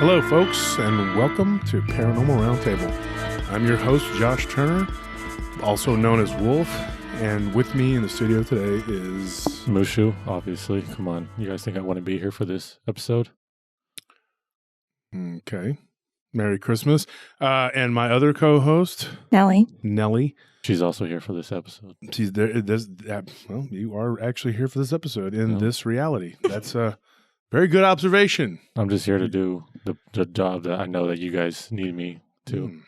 Hello, folks, and welcome to Paranormal Round Table. I'm your host, Josh Turner, also known as Wolf, and with me in the studio today is... Mushu, obviously. Come on. You guys think I want to be here for this episode? Okay. Merry Christmas. And my other co-host... Nellie. She's also here for this episode. She's there. Well, you are actually here for this episode in this reality. That's a very good observation. I'm just here to do the job that I know that you guys need me to.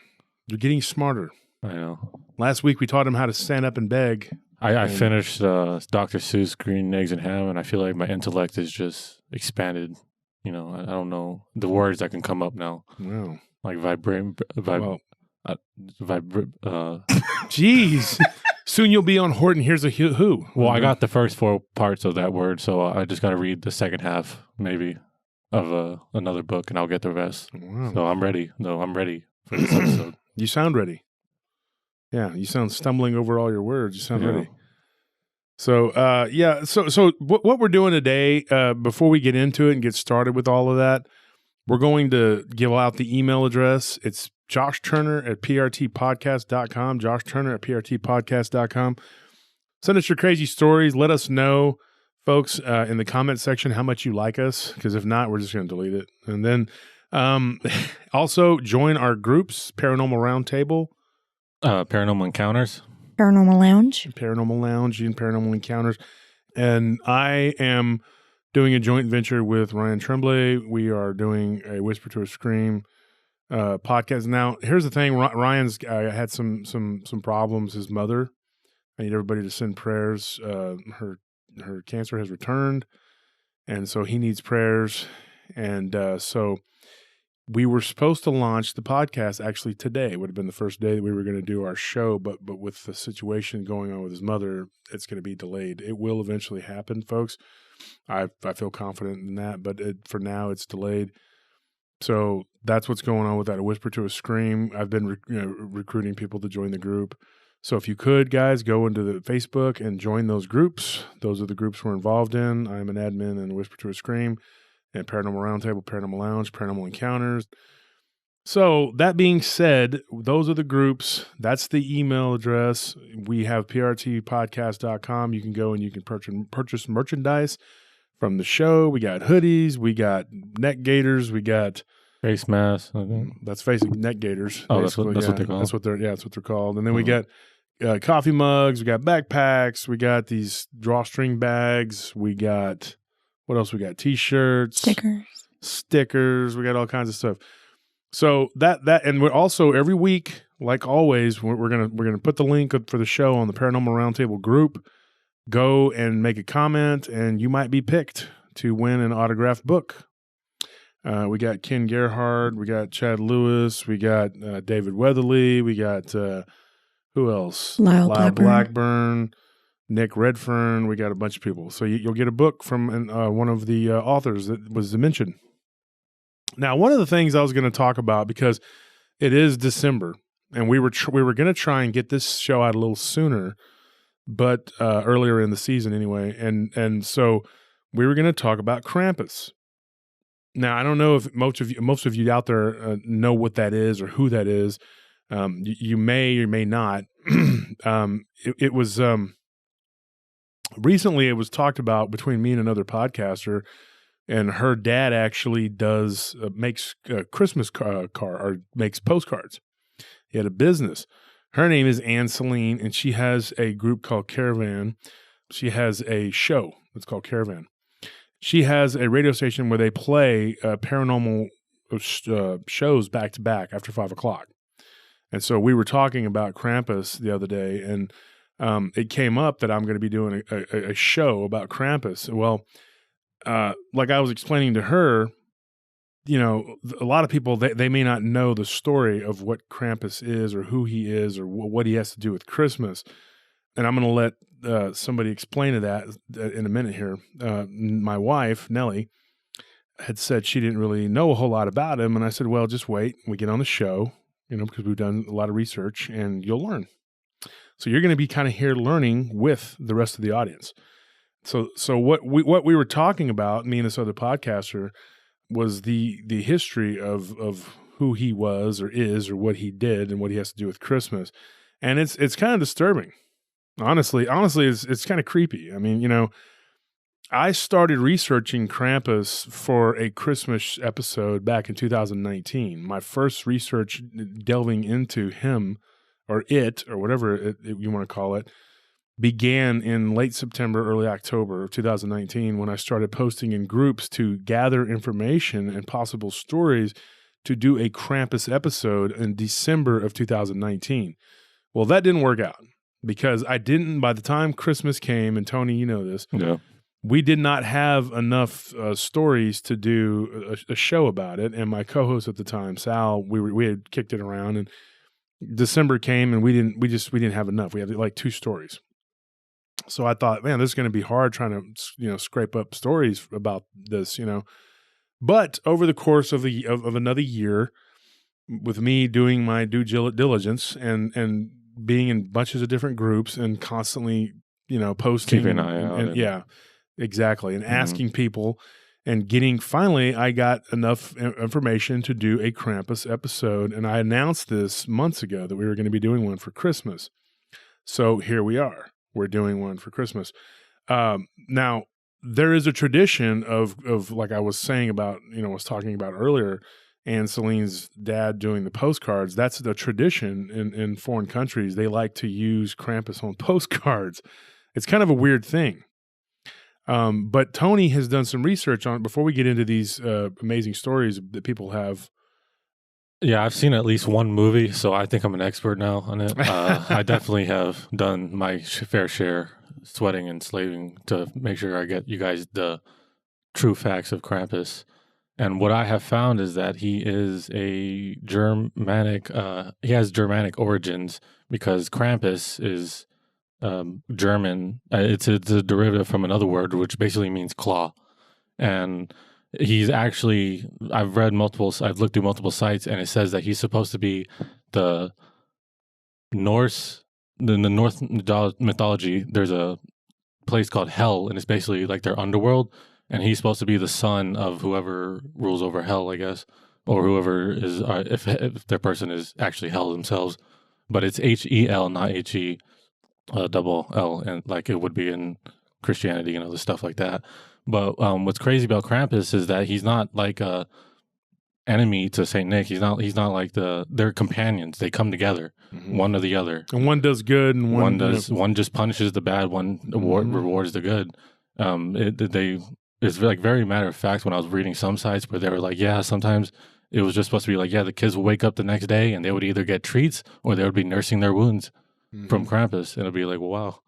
You're getting smarter. I know. Last week we taught him how to stand up and beg. I finished Dr. Seuss Green Eggs and Ham, and I feel like my intellect is just expanded. You know, I don't know the words that can come up now. Wow. Like vibrate. Jeez. Soon you'll be on Horton Here's a Who. Well, I got the first 4 parts of that word, so I just got to read the second half, maybe, of another book, and I'll get the rest. Wow. So I'm ready. No, I'm ready for this episode. You sound ready. Yeah, you sound stumbling over all your words. You sound ready. So, So what we're doing today, before we get into it and get started with all of that, we're going to give out the email address. It's joshturner@prtpodcast.com, joshturner@prtpodcast.com. Send us your crazy stories. Let us know, folks, in the comment section how much you like us, because if not, we're just going to delete it. And then also join our groups, Paranormal Round Table. Paranormal Encounters. Paranormal Lounge, and Paranormal Encounters. And I am doing a joint venture with Ryan Tremblay. We are doing a Whisper to a Scream podcast. Now, here's the thing. Ryan's had some problems. His mother, I need everybody to send prayers. Her cancer has returned, and so he needs prayers. And so we were supposed to launch the podcast actually today. It would have been the first day that we were going to do our show, but with the situation going on with his mother, it's going to be delayed. It will eventually happen, folks. I feel confident in that, but for now it's delayed. So that's what's going on with that. A Whisper to a Scream. I've been recruiting people to join the group. So if you could, guys, go into the Facebook and join those groups. Those are the groups we're involved in. I'm an admin in Whisper to a Scream, and Paranormal Roundtable, Paranormal Lounge, Paranormal Encounters. So that being said, those are the groups. That's the email address. We have prtpodcast.com. You can go and you can purchase merchandise from the show. We got hoodies. We got neck gaiters. We got face masks. That's facing neck gaiters. Oh, that's what they're called. That's what they're called. And then we got coffee mugs. We got backpacks. We got these drawstring bags. We got... What else we got? T-shirts, stickers. We got all kinds of stuff. So that and we're also every week, like always, we're gonna put the link for the show on the Paranormal Roundtable group. Go and make a comment, and you might be picked to win an autographed book. We got Ken Gerhard, we got Chad Lewis, we got David Weatherly, we got who else? Lyle Blackburn. Nick Redfern, we got a bunch of people. So you'll get a book from one of the authors that was mentioned. Now, one of the things I was going to talk about, because it is December, and we were going to try and get this show out a little sooner, but earlier in the season anyway. And so we were going to talk about Krampus. Now, I don't know if most of you out there know what that is or who that is. You may or may not. It was... Recently, it was talked about between me and another podcaster, and her dad actually makes Christmas or makes postcards. He had a business. Her name is Anne Celine, and she has a group called Caravan. She has a show that's called Caravan. She has a radio station where they play paranormal shows back to back after 5 o'clock. And so we were talking about Krampus the other day, and it came up that I'm going to be doing a show about Krampus. Well, like I was explaining to her, you know, a lot of people, they may not know the story of what Krampus is or who he is or what he has to do with Christmas. And I'm going to let somebody explain that in a minute here. My wife, Nellie, had said she didn't really know a whole lot about him. And I said, well, just wait. We get on the show, you know, because we've done a lot of research and you'll learn. So you're going to be kind of here learning with the rest of the audience. So what we were talking about, me and this other podcaster, was the history of who he was or is or what he did and what he has to do with Christmas. And it's kind of disturbing. Honestly, it's kind of creepy. I mean, I started researching Krampus for a Christmas episode back in 2019. My first research delving into him or it or whatever you want to call it began in late September, early October of 2019 when I started posting in groups to gather information and possible stories to do a Krampus episode in December of 2019. Well, that didn't work out because by the time Christmas came, and Tony, you know this, Yeah. we did not have enough stories to do a show about it. And my co-host at the time, Sal, we had kicked it around, and December came and we didn't have enough. We had like 2 stories. So I thought, man, this is going to be hard trying to, scrape up stories about this, But over the course of another year, with me doing my due diligence and being in bunches of different groups and constantly, posting, Keeping an eye out. and yeah, exactly, and asking people, and finally, I got enough information to do a Krampus episode, and I announced this months ago that we were going to be doing one for Christmas. So here we are. We're doing one for Christmas. Now, there is a tradition of like I was saying about, was talking about earlier, and Celine's dad doing the postcards. That's the tradition in foreign countries. They like to use Krampus on postcards. It's kind of a weird thing. But Tony has done some research on it before we get into these amazing stories that people have. Yeah, I've seen at least one movie, so I think I'm an expert now on it. I definitely have done my fair share, sweating and slaving to make sure I get you guys the true facts of Krampus. And what I have found is that he is a Germanic, he has Germanic origins because Krampus is German. It's a derivative from another word, which basically means claw. And he's actually, I've looked through multiple sites, and it says that he's supposed to be the Norse, in the Norse mythology, there's a place called Hell, and it's basically like their underworld, and he's supposed to be the son of whoever rules over Hell, I guess, or whoever is, if their person is actually Hell themselves. But it's Hel, not He, double L, and like it would be in Christianity and other stuff like that. But what's crazy about Krampus is that he's not like a enemy to Saint Nick. He's not like they're companions. They come together, one or the other. And one does good, and one does. One just punishes the bad. One rewards the good. It's like very matter of fact. When I was reading some sites where they were like, yeah, sometimes it was just supposed to be like, yeah, the kids would wake up the next day and they would either get treats or they would be nursing their wounds from Krampus, and it'd be like, well, wow.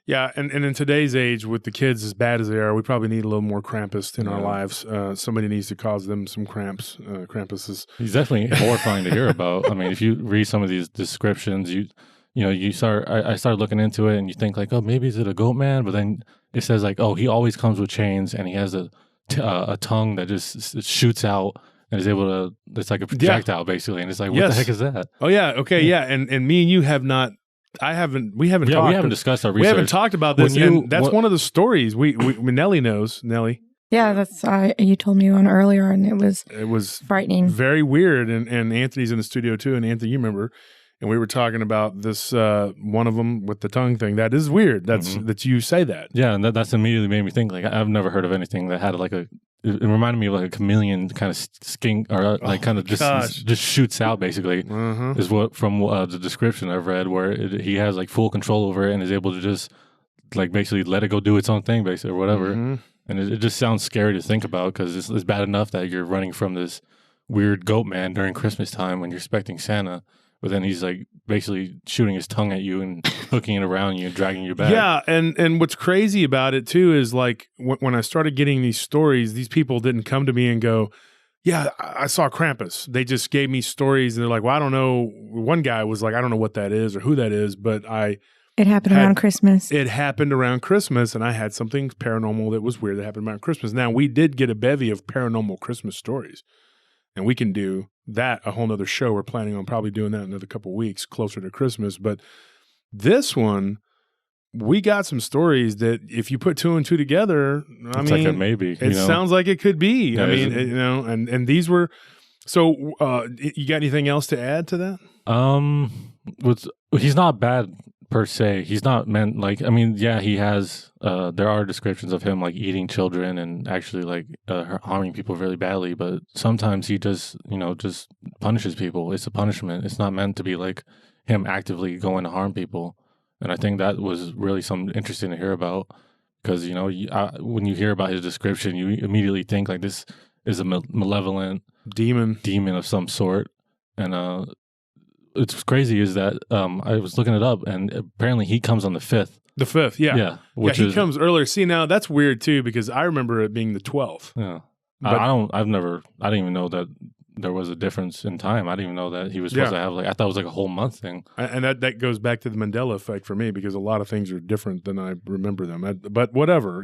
Yeah, and in today's age, with the kids as bad as they are, we probably need a little more Krampus in our lives. Somebody needs to cause them some cramps. Krampus is... He's definitely horrifying to hear about. I mean, if you read some of these descriptions, I started looking into it, and you think like, oh, maybe is it a goat man? But then it says like, oh, he always comes with chains, and he has a tongue that just shoots out and is able to. It's like a projectile basically, and it's like, what the heck is that? Oh yeah, okay, yeah, and me and you have not. We haven't discussed our research. We haven't talked about this, and that's one of the stories we Nellie knows. Nellie. Yeah, that's you told me one earlier, and it was frightening, very weird. And Anthony's in the studio too, and Anthony, you remember, and we were talking about this one of them with the tongue thing. That is weird. That you say that. Yeah, and that's immediately made me think like I've never heard of anything that had like it reminded me of like a chameleon kind of skink or like kind of just shoots out basically is what from the description I've read where he has like full control over it and is able to just like basically let it go do its own thing basically or whatever. And it just sounds scary to think about because it's bad enough that you're running from this weird goat man during Christmas time when you're expecting Santa. But then he's like basically shooting his tongue at you and hooking it around you and dragging you back. Yeah, and what's crazy about it too is like when I started getting these stories, these people didn't come to me and go, yeah, I saw Krampus. They just gave me stories and they're like, well, I don't know. One guy was like, I don't know what that is or who that is, but it happened around Christmas. It happened around Christmas, and I had something paranormal that was weird that happened around Christmas. Now, we did get a bevy of paranormal Christmas stories, and we can do that a whole nother show. We're planning on probably doing that in another couple of weeks closer to Christmas. But this one we got some stories that if you put two and two together, It's like a maybe. It sounds like it could be. Yeah, I mean, and these were. So, you got anything else to add to that? He's not bad per se. He's not meant like. I mean, yeah, he has. There are descriptions of him like eating children and actually like harming people really badly. But sometimes he just punishes people. It's a punishment. It's not meant to be like him actively going to harm people. And I think that was really something interesting to hear about because when you hear about his description, you immediately think like this is a malevolent demon of some sort. And it's crazy is that I was looking it up, and apparently he comes on the 5th. The 5th, yeah. Yeah. He comes earlier. See, now that's weird too, because I remember it being the 12th. Yeah. But I didn't even know that there was a difference in time. I didn't even know that he was supposed to have I thought it was like a whole month thing. And that goes back to the Mandela effect for me, because a lot of things are different than I remember them. But whatever,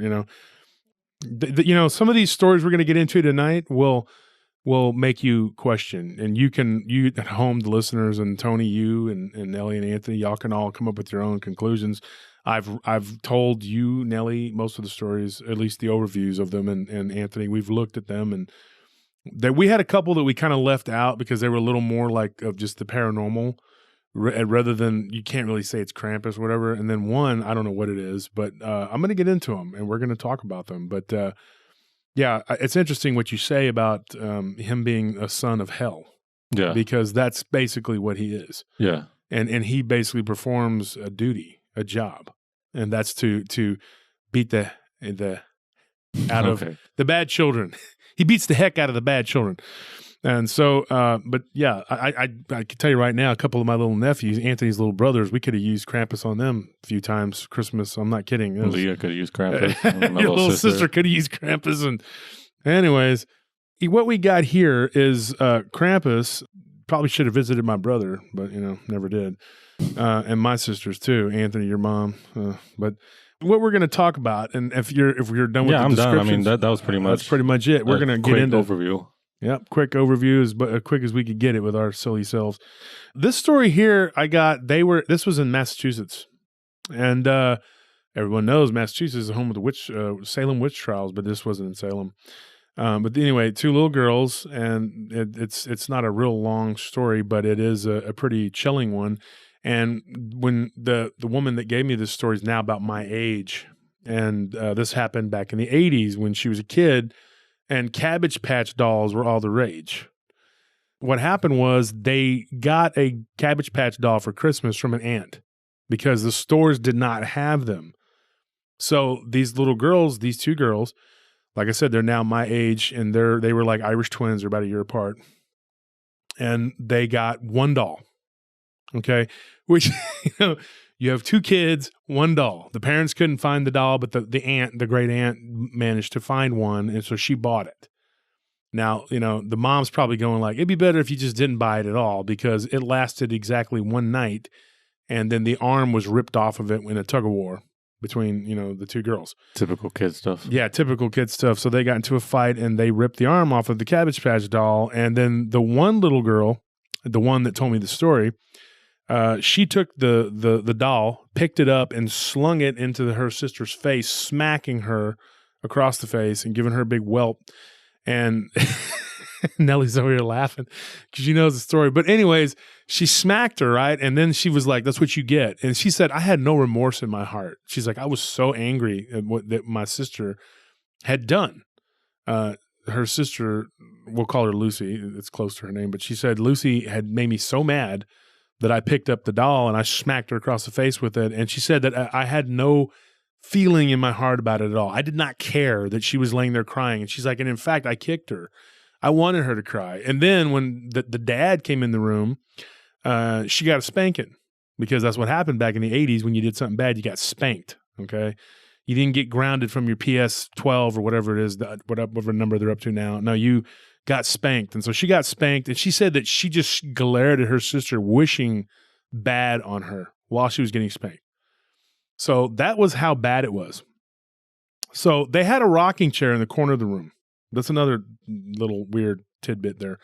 some of these stories we're going to get into tonight will make you question, and you at home, the listeners, and Tony, you and Nellie and Anthony, y'all can all come up with your own conclusions. I've told you, Nellie, most of the stories, at least the overviews of them, and Anthony, we've looked at them, and that we had a couple that we kind of left out because they were a little more like of just the paranormal, rather than, you can't really say it's Krampus or whatever. And then one, I don't know what it is, but I'm going to get into them and we're going to talk about them. But yeah, it's interesting what you say about him being a son of hell. Yeah, because that's basically what he is. Yeah, and he basically performs a duty, a job, and that's to beat the out of the bad children. He beats the heck out of the bad children. And so, but yeah, I can tell you right now, a couple of my little nephews, Anthony's little brothers, we could have used Krampus on them a few times Christmas. I'm not kidding. Leah could have used Krampus. My Your little sister could have used Krampus. And anyways, what we got here is Krampus. Probably should have visited my brother, but never did. And my sisters too, Anthony, your mom. But what we're going to talk about, and if you're done with the I'm done. I mean, descriptions, that was pretty much that's pretty much it. We're going to get into overview. Yep, quick overview, as quick as we could get it with our silly selves. This story here, this was in Massachusetts, and everyone knows Massachusetts is the home of the Salem witch trials, but this wasn't in Salem. But anyway, two little girls, and it's not a real long story, but it is a pretty chilling one. And when the woman that gave me this story is now about my age, and this happened back in the 80s when she was a kid, and Cabbage Patch dolls were all the rage. What happened was they got a Cabbage Patch doll for Christmas from an aunt because the stores did not have them. So these little girls, these two girls, like I said, they're now my age, and they were like Irish twins. They're about a year apart. And they got one doll. Okay. Which, you have two kids, one doll. The parents couldn't find the doll, but the great aunt managed to find one. And so she bought it. Now, the mom's probably going like, it'd be better if you just didn't buy it at all, because it lasted exactly one night. And then the arm was ripped off of it in a tug of war between, the two girls. Typical kid stuff. Yeah, typical kid stuff. So they got into a fight and they ripped the arm off of the Cabbage Patch doll. And then the one little girl, the one that told me the story, she took the doll, picked it up, and slung it into her sister's face, smacking her across the face and giving her a big whelp. And Nellie's over here laughing because she knows the story. But anyways, she smacked her, right? And then she was like, that's what you get. And she said, I had no remorse in my heart. She's like, I was so angry at what that my sister had done. Her sister, we'll call her Lucy. It's close to her name. But she said, Lucy had made me so mad that I picked up the doll and I smacked her across the face with it. And she said that I had no feeling in my heart about it at all. I did not care that she was laying there crying. And she's like, and in fact, I kicked her. I wanted her to cry. And then when the dad came in the room, she got a spanking, because that's what happened back in the 80s. When you did something bad, you got spanked. Okay. You didn't get grounded from your PS12 or whatever it is, whatever number they're up to now. No, you got spanked. And so she got spanked, and she said that she just glared at her sister, wishing bad on her while she was getting spanked. So that was how bad it was. So they had a rocking chair in the corner of the room. That's another little weird tidbit there.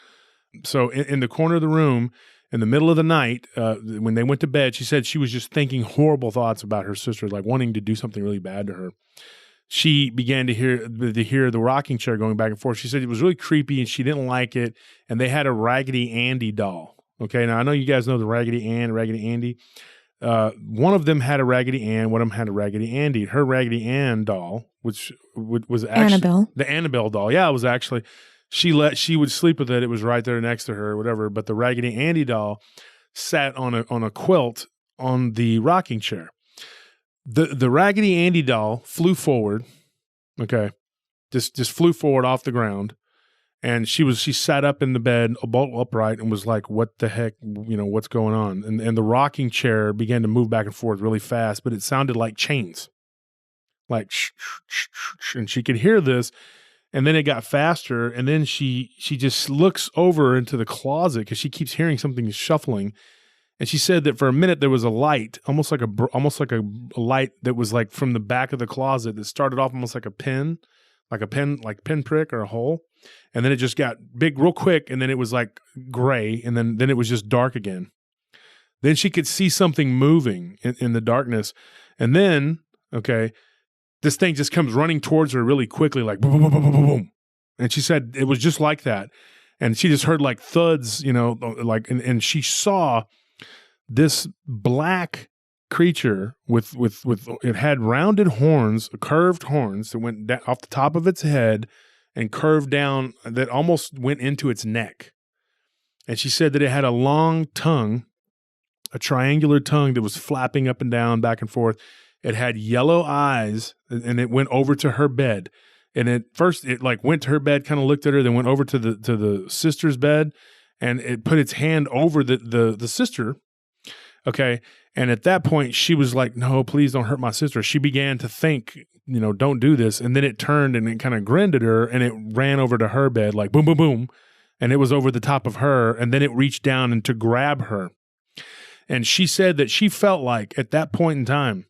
So in the corner of the room, in the middle of the night, when they went to bed, she said she was just thinking horrible thoughts about her sister, like wanting to do something really bad to her. She began to hear the rocking chair going back and forth. She said it was really creepy and she didn't like it. And they had a Raggedy Andy doll. Okay, now I know you guys know the Raggedy Ann, Raggedy Andy. One of them had a Raggedy Ann, one of them had a Raggedy Andy. Her Raggedy Ann doll, which was actually Annabelle. The Annabelle doll. Yeah, it was actually, she would sleep with it. It was right there next to her or whatever. But the Raggedy Andy doll sat on a quilt on the rocking chair. The Raggedy Andy doll flew forward, okay, just flew forward off the ground, and she sat up in the bed, bolt upright, and was like, "What the heck, what's going on?" And the rocking chair began to move back and forth really fast, but it sounded like chains, like shh, shh, shh, shh, and she could hear this, and then it got faster, and then she just looks over into the closet because she keeps hearing something shuffling. And she said that for a minute there was a light, almost like a light that was like from the back of the closet that started off almost like a pin, like pinprick or a hole, and then it just got big real quick, and then it was like gray, and then it was just dark again. Then she could see something moving in the darkness, and then this thing just comes running towards her really quickly, like boom, boom, boom, boom, boom, boom. And she said it was just like that, and she just heard like thuds, and she saw this black creature with it had rounded horns, curved horns that went off the top of its head and curved down that almost went into its neck. And she said that it had a long tongue, a triangular tongue that was flapping up and down, back and forth. It had yellow eyes, and it went over to her bed. And it like went to her bed, kind of looked at her, then went over to the sister's bed, and it put its hand over the sister. Okay. And at that point, she was like, "No, please don't hurt my sister." She began to think, don't do this. And then it turned and it kind of grinned at her, and it ran over to her bed, like boom, boom, boom. And it was over the top of her. And then it reached down and to grab her. And she said that she felt like at that point in time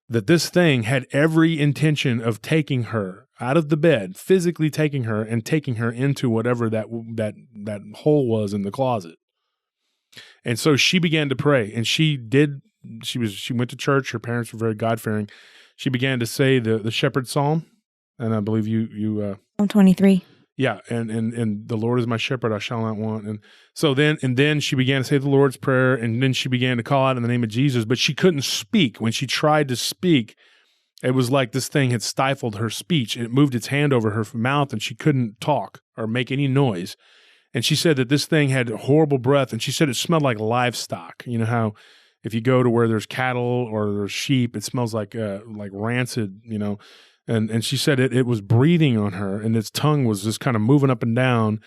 that this thing had every intention of taking her out of the bed, physically taking her and taking her into whatever that hole was in the closet. And so she began to pray, and she went to church. Her parents were very God-fearing. She began to say the shepherd psalm, and I believe you Psalm 23. Yeah, and the Lord is my shepherd, I shall not want. And so then she began to say the Lord's Prayer, and then she began to call out in the name of Jesus, but she couldn't speak. When she tried to speak, it was like this thing had stifled her speech. It moved its hand over her mouth, and she couldn't talk or make any noise. And she said that this thing had horrible breath, and she said it smelled like livestock. You know how if you go to where there's cattle or there's sheep, it smells like rancid, And she said it was breathing on her, and its tongue was just kind of moving up and down.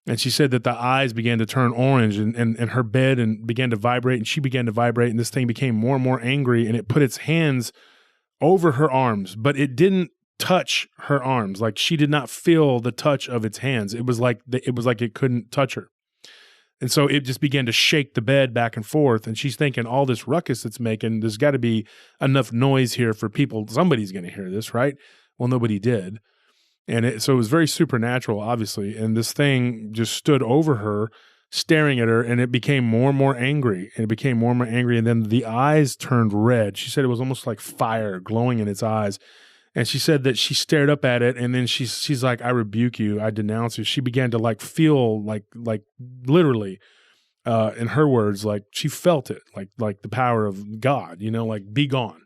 And she said that the eyes began to turn orange, and her bed and began to vibrate, and she began to vibrate, and this thing became more and more angry, and it put its hands over her arms, but it didn't touch her arms. Like she did not feel the touch of its hands. It was like it couldn't touch her. And so it just began to shake the bed back and forth. And she's thinking, all this ruckus it's making, there's got to be enough noise here for people. Somebody's going to hear this, right? Well, nobody did. And so it was very supernatural, obviously. And this thing just stood over her, staring at her, and it became more and more angry. And then the eyes turned red. She said it was almost like fire glowing in its eyes. And she said that she stared up at it, and then she's like, "I rebuke you, I denounce you." She began to feel like literally, in her words, like she felt it, like the power of God, like be gone,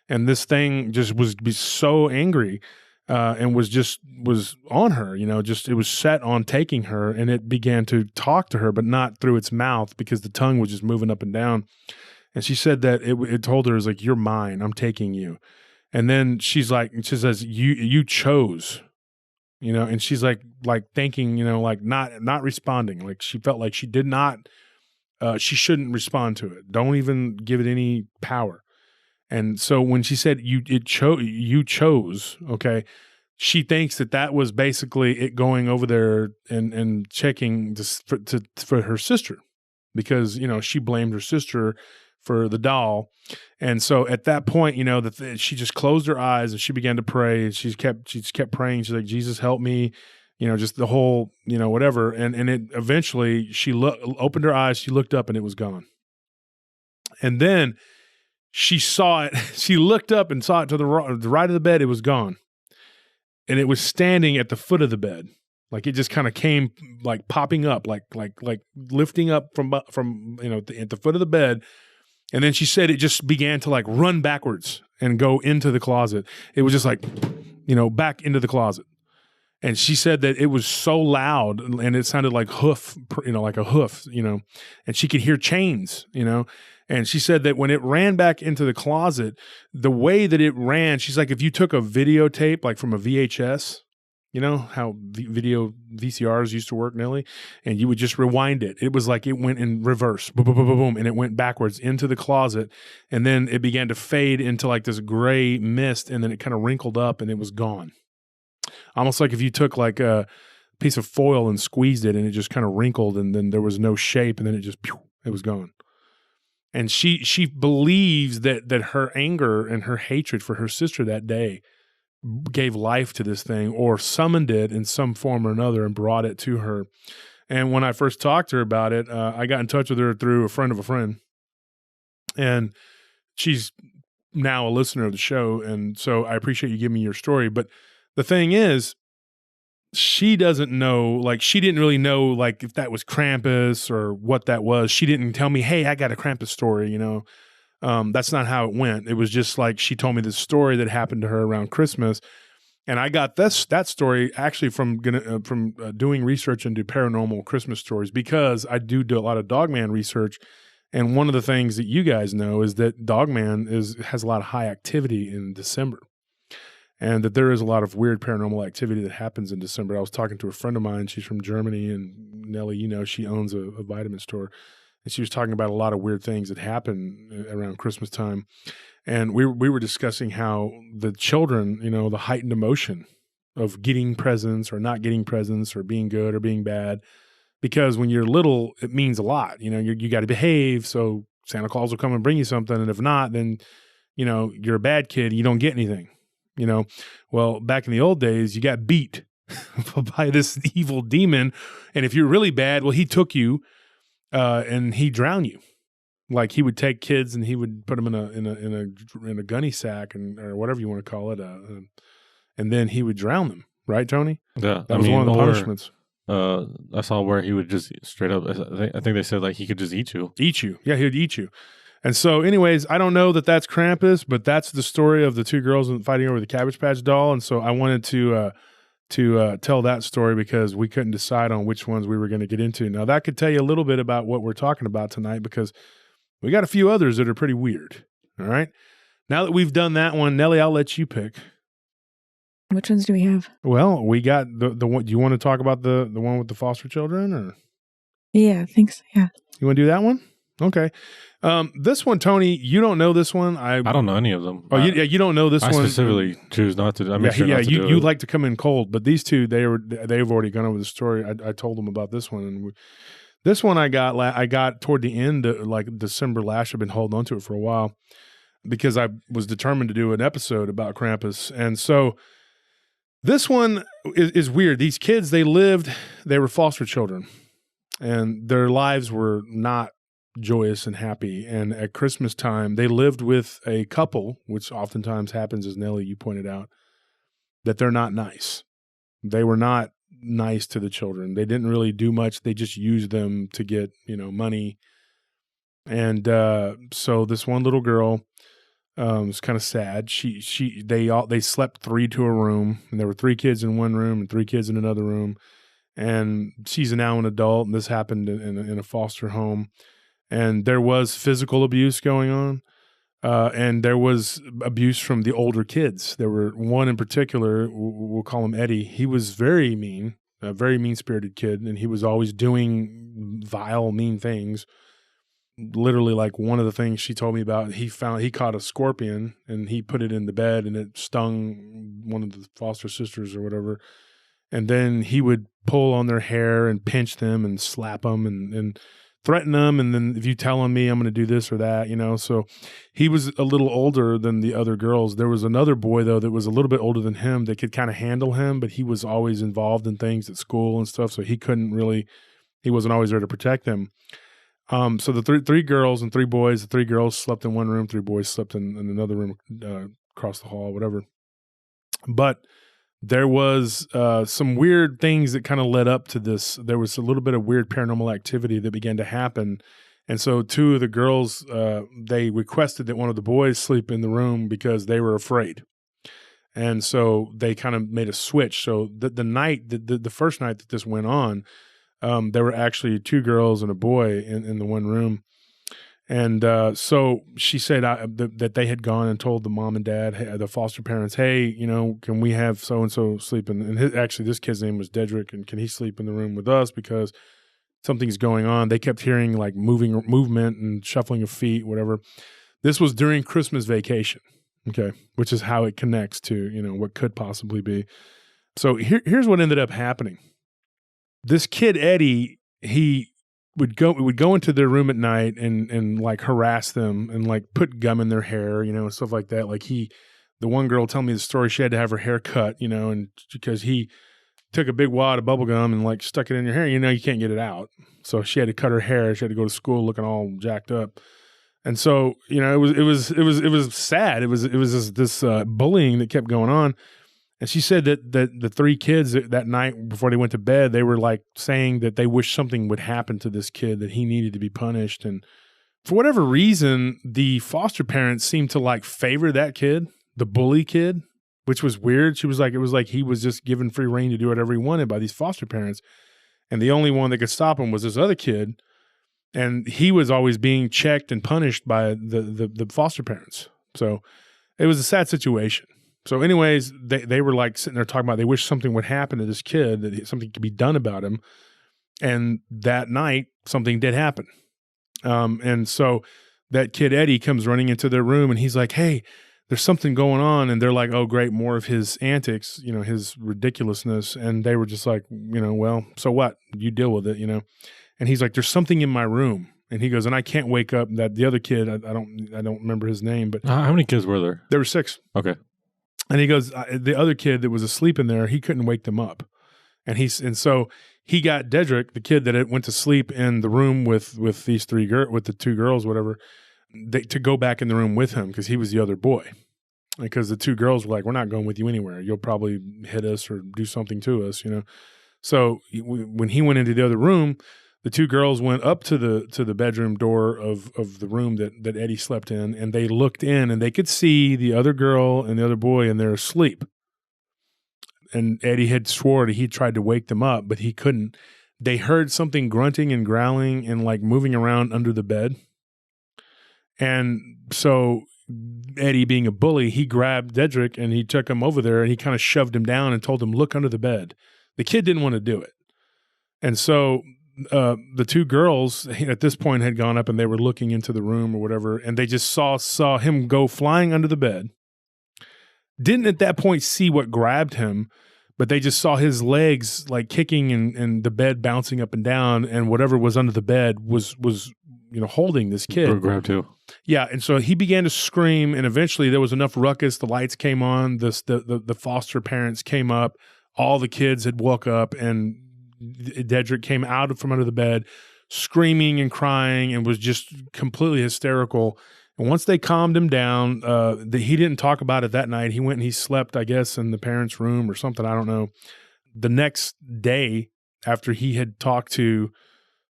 And this thing just was so angry, and was on her, it was set on taking her, and it began to talk to her, but not through its mouth because the tongue was just moving up and down. And she said that it told her, "It's like, you're mine, I'm taking you." And then she says, you chose, and she's like thinking, not responding. Like she felt like she did not, she shouldn't respond to it. Don't even give it any power. And so when she said you chose, okay, she thinks that was basically it going over there and checking for her sister, because, she blamed her sister for the doll. And so at that point, she just closed her eyes and she began to pray. And she kept praying. She's like, "Jesus, help me. just the whole, whatever. And it eventually she opened her eyes, she looked up and it was gone. And then she saw it. She looked up and saw it to the right of the bed. It was gone. And it was standing at the foot of the bed. Like it just kind of came like popping up, like lifting up from at the foot of the bed. And then she said it just began to like run backwards and go into the closet. It was just like, back into the closet. And she said that it was so loud and it sounded like hoof, like a hoof, and she could hear chains, And she said that when it ran back into the closet, the way that it ran, she's like, if you took a videotape, like from a VHS, how video VCRs used to work, Nelly, and you would just rewind it. It was like it went in reverse, boom, boom, boom, boom, boom, and it went backwards into the closet. And then it began to fade into like this gray mist, and then it kind of wrinkled up and it was gone. Almost like if you took like a piece of foil and squeezed it and it just kind of wrinkled and then there was no shape and then it was gone. And she believes that her anger and her hatred for her sister that day gave life to this thing or summoned it in some form or another and brought it to her. And when I first talked to her about it, I got in touch with her through a friend of a friend. And she's now a listener of the show. And so I appreciate you giving me your story. But the thing is, she doesn't know, like, she didn't really know, like, if that was Krampus or what that was. She didn't tell me, hey, I got a Krampus story, That's not how it went. It was just like she told me this story that happened to her around Christmas. And I got that story actually from doing research into paranormal Christmas stories because I do a lot of Dogman research. And one of the things that you guys know is that Dogman has a lot of high activity in December. And that there is a lot of weird paranormal activity that happens in December. I was talking to a friend of mine. She's from Germany. And Nelly, she owns a vitamin store. And she was talking about a lot of weird things that happen around Christmas time. And we were discussing how the children, the heightened emotion of getting presents or not getting presents or being good or being bad. Because when you're little, it means a lot. You got to behave. So Santa Claus will come and bring you something. And if not, then, you're a bad kid. You don't get anything. Well, back in the old days, you got beat by this evil demon. And if you're really bad, well, he took you and he drowned you. Like he would take kids and he would put them in a gunny sack or whatever you want to call it. And then he would drown them. Right, Tony? Yeah. That was one of the punishments. I saw where he would just straight up, I think they said like he could just eat you. Eat you. Yeah, he would eat you. And so anyways, I don't know that that's Krampus, but that's the story of the two girls fighting over the Cabbage Patch doll. And so I wanted to tell that story because we couldn't decide on which ones we were going to get into. Now that could tell you a little bit about what we're talking about tonight because we got a few others that are pretty weird. All right. Now that we've done that one, Nelly, I'll let you pick. Which ones do we have? Well, we got the one. Do you want to talk about the one with the foster children or? Yeah, I think so. Yeah. You want to do that one? Okay. This one, Tony, you don't know this one. I don't know any of them. Oh, you don't know this one. I specifically choose not to. You like to come in cold, but these two, they've already gone over the story. I told them about this one, and this one I got toward the end, like December last. I've been holding on to it for a while because I was determined to do an episode about Krampus, and so this one is weird. These kids, they were foster children, and their lives were not joyous and happy. And at Christmas time, they lived with a couple, which oftentimes happens, as Nelly, you pointed out, that they're not nice. They were not nice to the children. They didn't really do much. They just used them to get, money. And so this one little girl was kind of sad. They slept 3 to a room, and there were 3 kids in one room and 3 kids in another room. And she's now an adult, and this happened in a foster home. And there was physical abuse going on, and there was abuse from the older kids. There were one in particular, we'll call him Eddie. He was very mean, a very mean-spirited kid, and he was always doing vile, mean things. Literally, like one of the things she told me about, he caught a scorpion, and he put it in the bed, and it stung one of the foster sisters or whatever. And then he would pull on their hair and pinch them and slap them, and threaten them, and then if you tell on me, I'm going to do this or that, So he was a little older than the other girls. There was another boy, though, that was a little bit older than him that could kind of handle him, but he was always involved in things at school and stuff, so he wasn't always there to protect them. So the three girls and 3 boys, the 3 girls slept in one room, 3 boys slept in another room across the hall, whatever. But there was some weird things that kind of led up to this. There was a little bit of weird paranormal activity that began to happen. And so 2 of the girls, they requested that one of the boys sleep in the room because they were afraid. And so they kind of made a switch. So the first night that this went on, there were actually 2 girls and a boy in the one room. And so she said that they had gone and told the mom and dad, the foster parents, hey, can we have so-and-so sleep in? And actually, this kid's name was Dedrick, and can he sleep in the room with us because something's going on? They kept hearing like movement and shuffling of feet, whatever. This was during Christmas vacation, okay, which is how it connects to, what could possibly be. So here's what ended up happening. This kid, Eddie, he would go into their room at night and like harass them and like put gum in their hair, and stuff like that. Like the one girl told me the story, she had to have her hair cut, and because he took a big wad of bubble gum and like stuck it in your hair, you can't get it out. So she had to cut her hair. She had to go to school looking all jacked up. And so, it was sad. It was this bullying that kept going on. And she said that the 3 kids that night before they went to bed, they were like saying that they wish something would happen to this kid, that he needed to be punished. And for whatever reason, the foster parents seemed to like favor that kid, the bully kid, which was weird. She was like, it was like he was just given free reign to do whatever he wanted by these foster parents. And the only one that could stop him was this other kid. And he was always being checked and punished by the foster parents. So it was a sad situation. So anyways, they were like sitting there talking about they wish something would happen to this kid, that something could be done about him. And that night, something did happen. And so that kid, Eddie, comes running into their room and he's like, hey, there's something going on. And they're like, oh, great, more of his antics, his ridiculousn's. And they were just like, well, so what? You deal with it, And he's like, there's something in my room. And he goes, and I can't wake up. That the other kid, I don't remember his name, but how many kids were there? There were 6. Okay. And he goes, the other kid that was asleep in there, he couldn't wake them up. And so he got Dedrick, the kid that went to sleep in the room with these 3 with the 2 girls, whatever, to go back in the room with him because he was the other boy. Because the 2 girls were like, we're not going with you anywhere. You'll probably hit us or do something to us, So when he went into the other room, the 2 girls went up to the bedroom door of the room that Eddie slept in, and they looked in, and they could see the other girl and the other boy, and they're asleep. And Eddie had swore that he tried to wake them up, but he couldn't. They heard something grunting and growling and like moving around under the bed. And so Eddie, being a bully, he grabbed Dedrick and he took him over there and he kind of shoved him down and told him, look under the bed. The kid didn't want to do it. And so the 2 girls at this point had gone up and they were looking into the room or whatever, and they just saw him go flying under the bed. Didn't at that point see what grabbed him, but they just saw his legs like kicking and the bed bouncing up and down, and whatever was under the bed was holding this kid. Grabbed too. Yeah, and so he began to scream, and eventually there was enough ruckus. The lights came on. The foster parents came up. All the kids had woke up, and Dedrick came out from under the bed screaming and crying and was just completely hysterical. And once they calmed him down, he didn't talk about it that night. He went and he slept, I guess, in the parents' room or something. I don't know. The next day, after he had talked to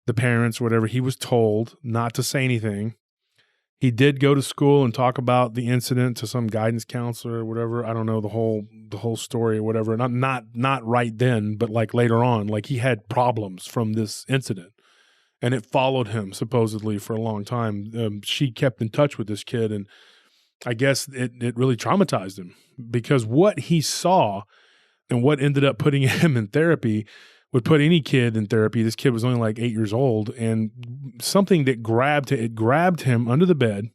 the parents or whatever, he was told not to say anything. He did go to school and talk about the incident to some guidance counselor or whatever. I don't know the whole story or whatever. Not right then, but like later on, like he had problems from this incident, and it followed him supposedly for a long time. She kept in touch with this kid, and I guess it really traumatized him because what he saw and what ended up putting him in therapy would put any kid in therapy. This kid was only like 8 years old, and something that grabbed him under the bed,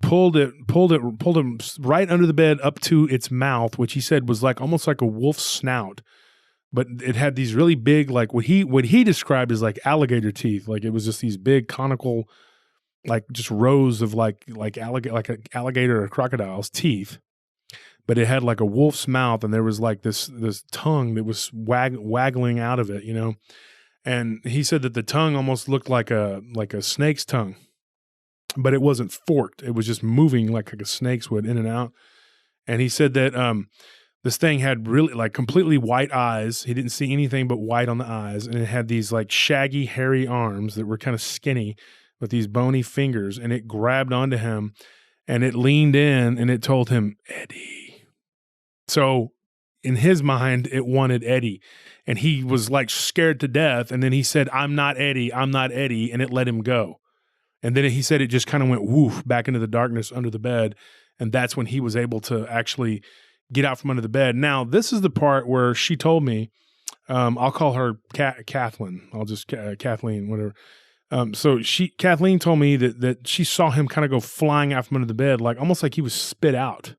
pulled him right under the bed up to its mouth, which he said was like almost like a wolf's snout but it had these really big, like what he described as like alligator teeth. Like it was just these big conical, like just rows of like an alligator or crocodile's teeth. But it had like a wolf's mouth, and there was like this tongue that was waggling out of it, you know. And he said that the tongue almost looked like a snake's tongue, but it wasn't forked. It was just moving like a snake's would, in and out. And he said that this thing had really like completely white eyes. He didn't see anything but white on the eyes. And it had these like shaggy, hairy arms that were kind of skinny with these bony fingers. And it grabbed onto him and it leaned in and it told him, Eddie. So in his mind, it wanted Eddie. And he was like scared to death. And then he said, I'm not Eddie. I'm not Eddie. And it let him go. And then he said it just kind of went woof back into the darkness under the bed. And that's when he was able to actually get out from under the bed. Now, this is the part where she told me, I'll call her Kathleen. I'll just Kathleen, whatever. So Kathleen told me that she saw him kind of go flying out from under the bed, like almost like he was spit out.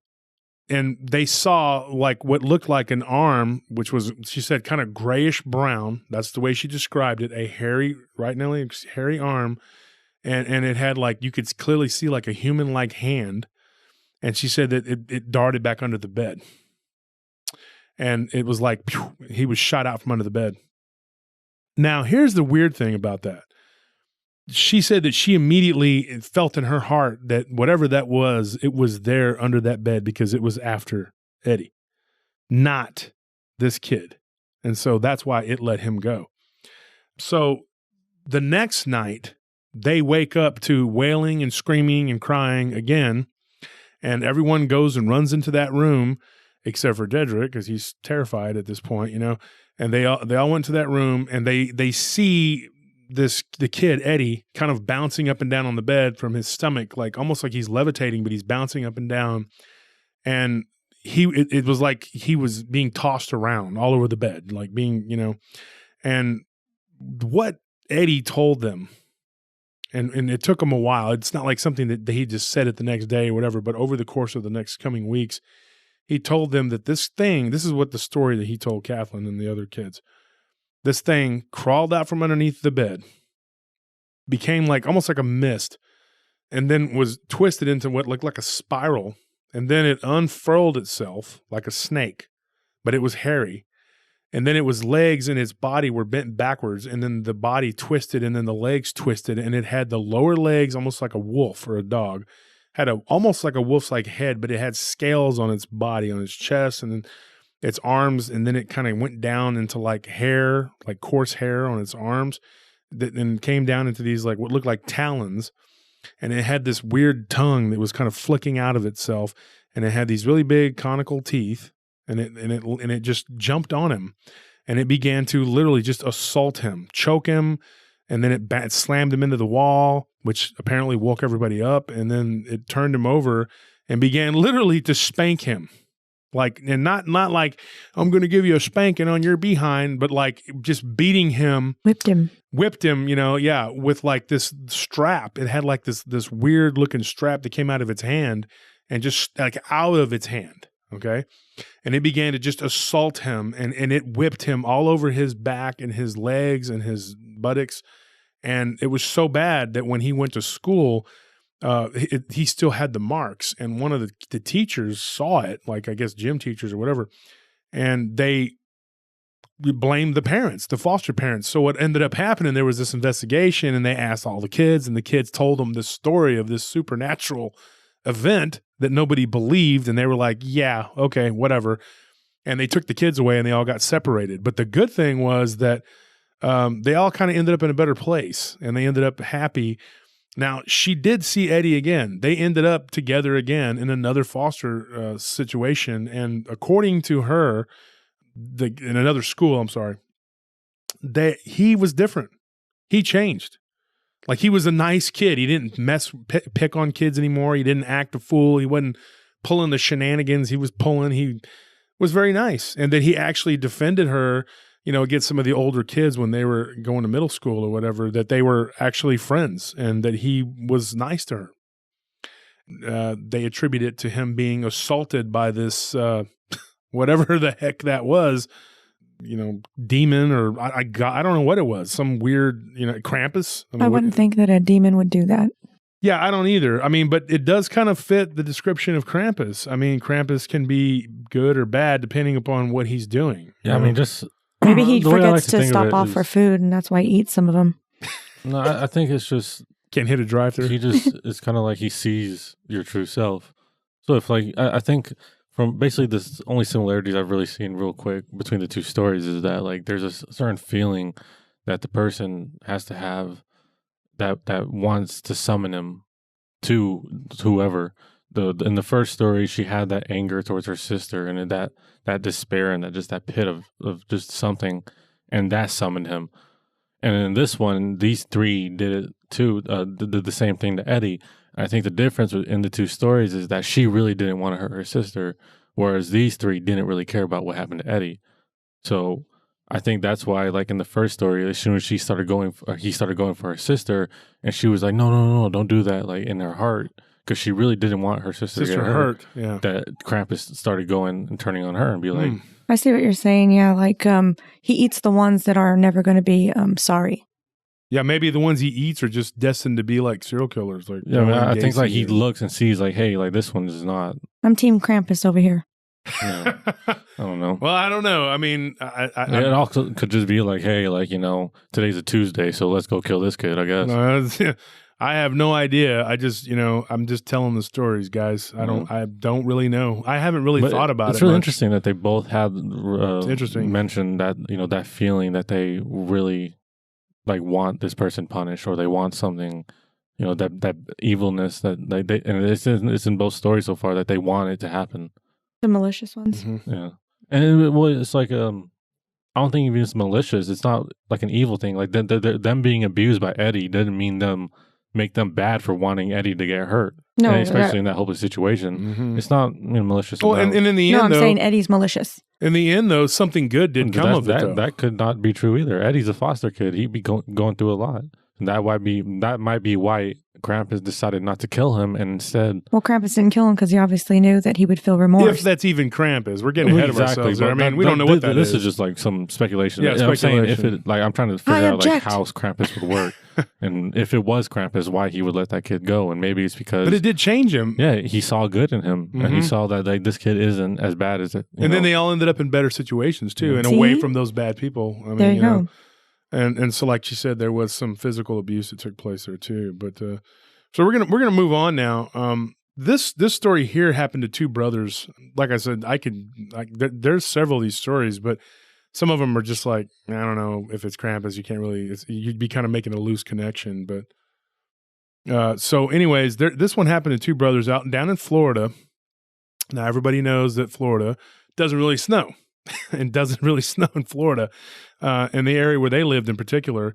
And they saw like what looked like an arm, which was, she said, kind of grayish brown. That's the way she described it. A hairy, right, Nelly, hairy arm. And it had like, you could clearly see like a human-like hand. And she said that it darted back under the bed. And it was like, pew, he was shot out from under the bed. Now, here's the weird thing about that. She said that she immediately felt in her heart that whatever that was, it was there under that bed because it was after Eddie, not this kid. And so that's why it let him go. So the next night, they wake up to wailing and screaming and crying again. And everyone goes and runs into that room, except for Dedrick, because he's terrified at this point, you know. And they all went to that room, and they see the kid Eddie kind of bouncing up and down on the bed from his stomach, like almost like he's levitating, but he's bouncing up and down. And it was like he was being tossed around all over the bed, like being, you know. And what Eddie told them. And it took him a while. It's not like something that he just said it the next day or whatever, but over the course of the next coming weeks, he told them that this is what the story that he told Kathleen and the other kids. This thing crawled out from underneath the bed, became like almost like a mist, and then was twisted into what looked like a spiral. And then it unfurled itself like a snake, but it was hairy. And then it was legs and its body were bent backwards, and then the body twisted, and then the legs twisted, and it had the lower legs almost like a wolf or a dog, had almost like a wolf's like head, but it had scales on its body, on its chest, and then its arms, and then it kind of went down into like hair, like coarse hair on its arms, that then came down into these like what looked like talons, and it had this weird tongue that was kind of flicking out of itself, and it had these really big conical teeth. And it just jumped on him, and it began to literally just assault him, choke him, and then it slammed him into the wall, which apparently woke everybody up, and then it turned him over and began literally to spank him, like, and not like I'm going to give you a spanking on your behind, but like just beating him, whipped him, you know, yeah, with like this strap. It had like this weird looking strap that came out of its hand, and just like out of its hand. Okay. And it began to just assault him, and it whipped him all over his back and his legs and his buttocks. And it was so bad that when he went to school, he still had the marks. And one of the teachers saw it, like I guess gym teachers or whatever, and they blamed the parents, the foster parents. So what ended up happening, there was this investigation, and they asked all the kids, and the kids told them this story of this supernatural event that nobody believed, and they were like, yeah, okay, whatever. And they took the kids away, and they all got separated. But the good thing was that they all kind of ended up in a better place, and they ended up happy. Now, she did see Eddie again. They ended up together again in another foster situation, and according to her, in another school, I'm sorry, he was different. He changed. Like, he was a nice kid. He didn't pick on kids anymore. He didn't act a fool. He wasn't pulling the shenanigans he was pulling. He was very nice. And that he actually defended her, you know, against some of the older kids when they were going to middle school or whatever, that they were actually friends and that he was nice to her. They attribute it to him being assaulted by this, whatever the heck that was, demon, or I don't know what it was. Some weird, Krampus. I wouldn't think that a demon would do that. Yeah, I don't either. I mean, but it does kind of fit the description of Krampus. I mean, Krampus can be good or bad depending upon what he's doing. Yeah, I mean, just maybe he forgets to stop off for food, and that's why he eats some of them. No, I think it's just can't hit a drive-through. He just it's kind of like he sees your true self. So if I think from basically the only similarities I've really seen real quick between the two stories is that like there's a certain feeling that the person has to have that wants to summon him to whoever. In the first story, she had that anger towards her sister and that despair and that pit of just something, and that summoned him. And in this one, these three did it too, did the same thing to Eddie. I think the difference in the two stories is that she really didn't want to hurt her sister, whereas these three didn't really care about what happened to Eddie. So I think that's why, like in the first story, as soon as he started going for her sister, and she was like, no, don't do that, like in her heart, because she really didn't want her sister to get hurt. Yeah. That Krampus started going and turning on her and be like, I see what you're saying. Yeah, like he eats the ones that are never going to be sorry. Yeah, maybe the ones he eats are just destined to be like serial killers. Like, yeah, I think like he looks and sees like, hey, like this one is not. I'm Team Krampus over here. Yeah. I don't know. Well, I don't know. I mean, it also could just be like, hey, like today's a Tuesday, so let's go kill this kid. I guess. No, I have no idea. I just, I'm just telling the stories, guys. I don't really know. I haven't really thought about it. It's really interesting that they both had mentioned that, that feeling that they really like want this person punished, or they want something, that evilness that they and it's in both stories so far that they want it to happen. The malicious ones. Mm-hmm. Yeah. And it's like, I don't think even it's malicious. It's not like an evil thing. Like them being abused by Eddie didn't mean make them bad for wanting Eddie to get hurt. No, and especially in that hopeless situation. Mm-hmm. It's not malicious. Well, and in the end, I'm saying Eddie's malicious. In the end, though, something good did come of it. That could not be true either. Eddie's a foster kid. He'd be going through a lot. And that might be why Krampus decided not to kill him, and instead... Well, Krampus didn't kill him because he obviously knew that he would feel remorse. If that's even Krampus. We're getting ahead of ourselves there. I mean, we don't know what that is. This is just like some speculation. Yeah, speculation. I'm saying I'm trying to figure out like how Krampus would work. And if it was Krampus, why he would let that kid go. And maybe it's because... But it did change him. Yeah, he saw good in him. Mm-hmm. And he saw that like this kid isn't as bad as it. And then they all ended up in better situations too, and away from those bad people. I mean, there you go. And so, like you said, there was some physical abuse that took place there too. But so we're gonna move on now. This story here happened to two brothers. Like I said, there's several of these stories, but some of them are just like, I don't know if it's Krampus. You can't really. You'd be kind of making a loose connection. But so, anyways, this one happened to two brothers down in Florida. Now everybody knows that Florida doesn't really snow. It doesn't really snow in Florida. In the area where they lived in particular,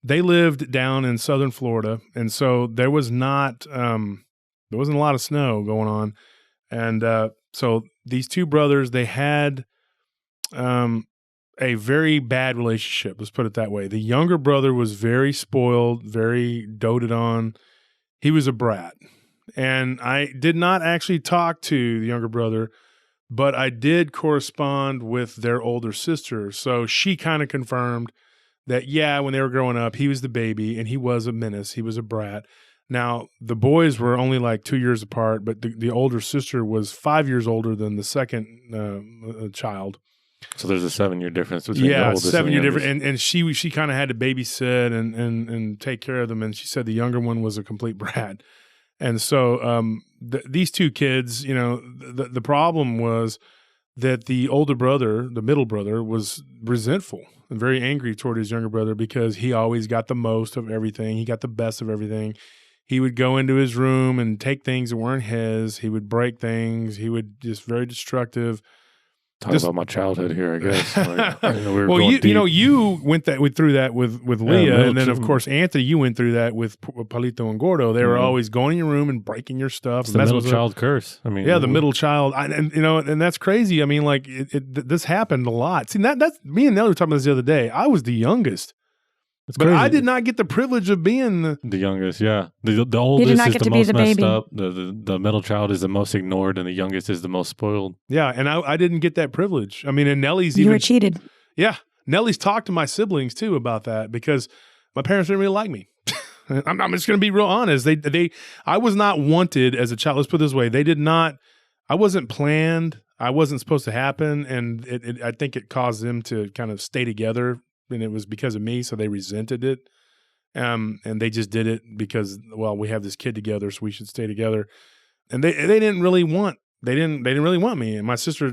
they lived down in southern Florida. And so there wasn't a lot of snow going on. And so these two brothers, they had a very bad relationship. Let's put it that way. The younger brother was very spoiled, very doted on. He was a brat. And I did not actually talk to the younger brother, but I did correspond with their older sister. So she kind of confirmed that, yeah, when they were growing up, he was the baby and he was a menace. He was a brat. Now, the boys were only like 2 years apart, but the older sister was 5 years older than the second child. So there's a 7-year difference between the oldest 7-year difference. And she kind of had to babysit and take care of them. And she said the younger one was a complete brat. And so these two kids, the problem was that the older brother, the middle brother, was resentful and very angry toward his younger brother because he always got the most of everything. He got the best of everything. He would go into his room and take things that weren't his. He would break things. He would just very destructive. Talk about my childhood here, I guess. Like, well, you went through that with Leah, and then of course Anthony, you went through that with Palito and Gordo. They were always going in your room and breaking your stuff. It's the middle child curse. I mean, yeah, the middle child, and that's crazy. I mean, like this happened a lot. See, that's me and Nelly were talking about this the other day. I was the youngest. But I did not get the privilege of being the youngest. Yeah, the oldest is the most messed up. The middle child is the most ignored, and the youngest is the most spoiled. Yeah, and I didn't get that privilege. I mean, and Nellie's you were cheated. Yeah. Nellie's talked to my siblings too about that because my parents didn't really like me. I'm just going to be real honest. I was not wanted as a child. Let's put it this way. I wasn't planned. I wasn't supposed to happen. And I think it caused them to kind of stay together. And it was because of me. So they resented it. And they just did it because, well, we have this kid together, so we should stay together. And they didn't really want really want me. And my sister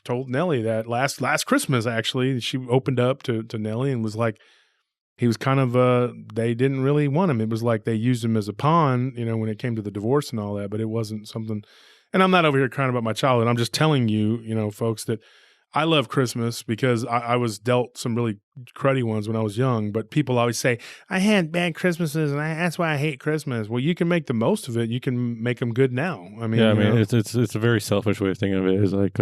told Nellie that last Christmas, actually, she opened up to Nellie and was like, he was kind of, they didn't really want him. It was like they used him as a pawn, when it came to the divorce and all that, but it wasn't something. And I'm not over here crying about my childhood. I'm just telling you, folks, that I love Christmas because I was dealt some really cruddy ones when I was young, but people always say, I had bad Christmases and that's why I hate Christmas. Well, you can make the most of it. You can make them good now. I mean, it's a very selfish way of thinking of it. It's like,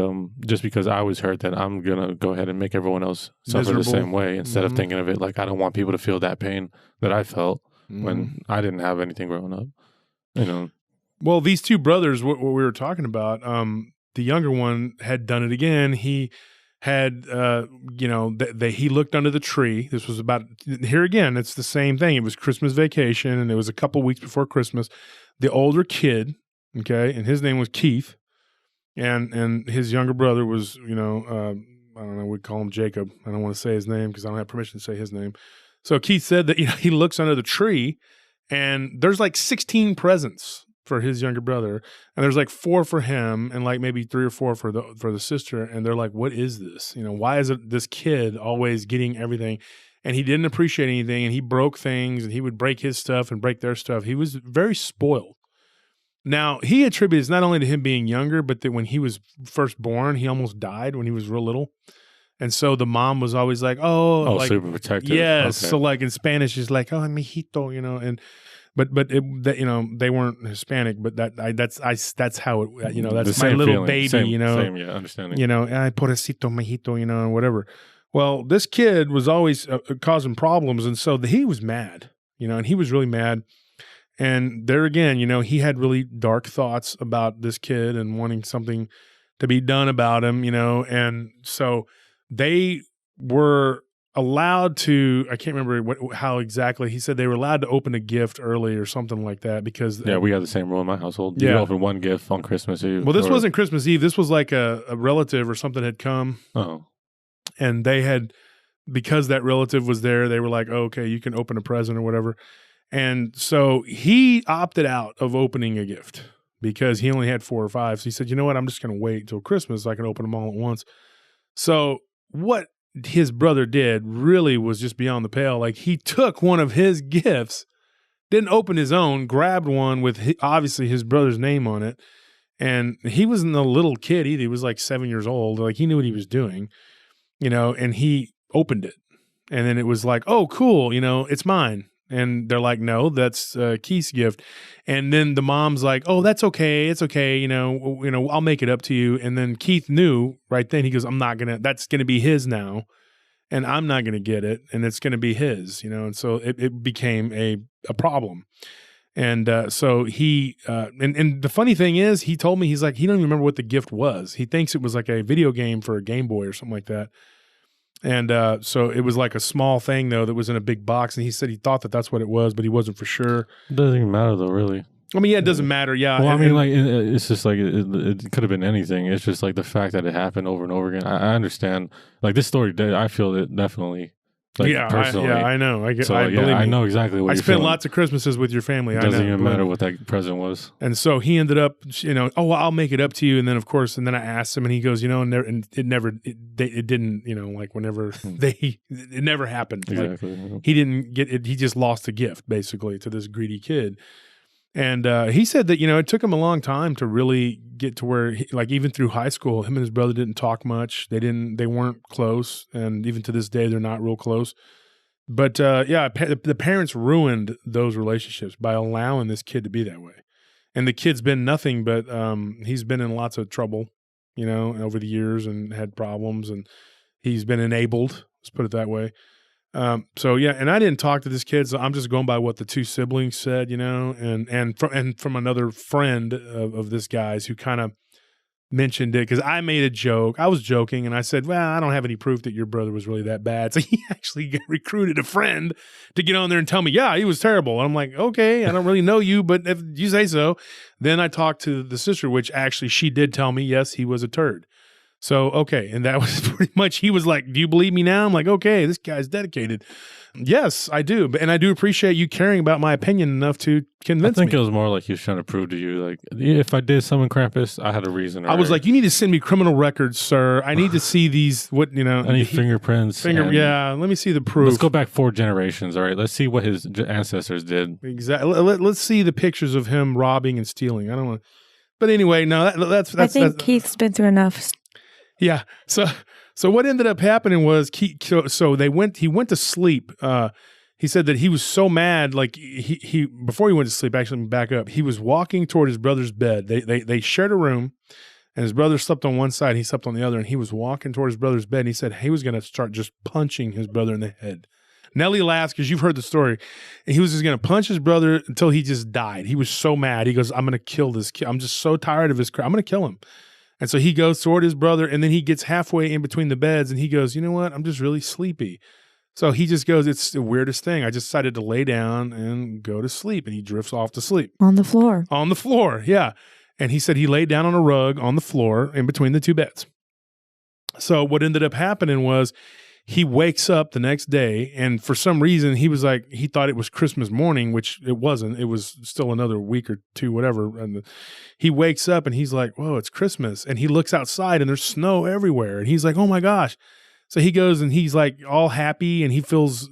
just because I was hurt, that I'm going to go ahead and make everyone else suffer the same way instead of thinking of it like, I don't want people to feel that pain that I felt when I didn't have anything growing up, Well, these two brothers, what we were talking about, the younger one had done it again. He had, he looked under the tree. This was about, here again, it's the same thing. It was Christmas vacation, and it was a couple weeks before Christmas. The older kid, okay, and his name was Keith, and his younger brother was, I don't know, we'd call him Jacob. I don't want to say his name because I don't have permission to say his name. So Keith said that he looks under the tree, and there's like 16 presents for his younger brother, and there's like 4 for him and like maybe 3 or 4 for the sister, and they're like, what is this? Why is it this kid always getting everything? And he didn't appreciate anything, and he broke things, and he would break his stuff and break their stuff. He was very spoiled. Now, he attributes not only to him being younger, but that when he was first born, he almost died when he was real little. And so the mom was always like, like, super protective. Yes. Okay. So like in Spanish, she's like, oh, mijito, and But they weren't Hispanic, but that's how it, that's my little feeling. Baby, same, understanding. Ay, pobrecito, mijito, and whatever. Well, this kid was always causing problems, and so he was mad, and he was really mad. And there again, he had really dark thoughts about this kid and wanting something to be done about him, and so they were allowed to, I can't remember how exactly, he said they were allowed to open a gift early or something like that because... Yeah, we had the same rule in my household. You open one gift on Christmas Eve. Well, this wasn't Christmas Eve. This was like a relative or something had come. Oh. And they had, because that relative was there, they were like, oh, okay, you can open a present or whatever. And so he opted out of opening a gift because he only had 4 or 5. So he said, you know what, I'm just going to wait until Christmas so I can open them all at once. So what his brother did really was just beyond the pale. Like, he took one of his gifts, didn't open his own, grabbed one with obviously his brother's name on it. And he wasn't a little kid either. He was like 7 years old. Like, he knew what he was doing, and he opened it. And then it was like, oh, cool, it's mine. And they're like, no, that's Keith's gift. And then the mom's like, oh, that's okay. It's okay. I'll make it up to you. And then Keith knew right then, he goes, that's going to be his now. And I'm not going to get it. And it's going to be his, and so it became a problem. And so he, and the funny thing is, he told me, he's like, he don't even remember what the gift was. He thinks it was like a video game for a Game Boy or something like that. And so it was like a small thing, though, that was in a big box. And he said he thought that that's what it was, but he wasn't for sure. It doesn't even matter, though, really. I mean, yeah, it doesn't matter. Yeah. Well, it's just like it could have been anything. It's just like the fact that it happened over and over again. I understand. Like, this story, I feel it definitely. Like, personally. I know. I know exactly what I you're spent feeling. lots of Christmases with your family. It doesn't even matter what that present was. And so he ended up, oh, well, I'll make it up to you. And then, of course, I asked him, and he goes, it didn't, like whenever it never happened. Exactly. Like, he didn't get it. He just lost a gift, basically, to this greedy kid. And he said that, it took him a long time to really get to where, even through high school, him and his brother didn't talk much. They weren't close. And even to this day, they're not real close. But the parents ruined those relationships by allowing this kid to be that way. And the kid's been nothing but, he's been in lots of trouble, over the years and had problems, and he's been enabled, let's put it that way. And I didn't talk to this kid, so I'm just going by what the 2 siblings said, and from another friend of this guy's who kind of mentioned it because I made a joke. I was joking and I said, well, I don't have any proof that your brother was really that bad. So he actually recruited a friend to get on there and tell me, yeah, he was terrible. And I'm like, okay, I don't really know you, but if you say so. Then I talked to the sister, which actually she did tell me, yes, he was a turd. So, okay. And that was pretty much, he was like, do you believe me now? I'm like, okay, this guy's dedicated. Yes, I do. And I do appreciate you caring about my opinion enough to convince me. I think it was more like he was trying to prove to you, like, if I did summon Krampus, I had a reason. I was like, you need to send me criminal records, sir. I need to see these, I need fingerprints. Yeah, let me see the proof. Let's go back 4 generations, all right? Let's see what his ancestors did. Exactly. Let's see the pictures of him robbing and stealing. I don't want to. But anyway, no, that's I think Keith's been through enough. Yeah. So what ended up happening was he went to sleep. He said that he was so mad, like he before he went to sleep, actually back up, he was walking toward his brother's bed. They shared a room and his brother slept on one side, he slept on the other, and he was walking toward his brother's bed and he said he was going to start just punching his brother in the head. Nellie laughs because you've heard the story. And he was just going to punch his brother until he just died. He was so mad. He goes, I'm going to kill this kid. I'm just so tired of his crap. I'm going to kill him. And so he goes toward his brother, and then he gets halfway in between the beds, and he goes, you know what? I'm just really sleepy. So he just goes, it's the weirdest thing. I just decided to lay down and go to sleep, and he drifts off to sleep. On the floor. On the floor, yeah. And he said he laid down on a rug on the floor in between the 2 beds. So what ended up happening was he wakes up the next day, and for some reason, he was like, he thought it was Christmas morning, which it wasn't. It was still another week or 2, whatever. And he wakes up, and he's like, whoa, it's Christmas. And he looks outside, and there's snow everywhere. And he's like, oh, my gosh. So he goes, and he's like all happy, and he feels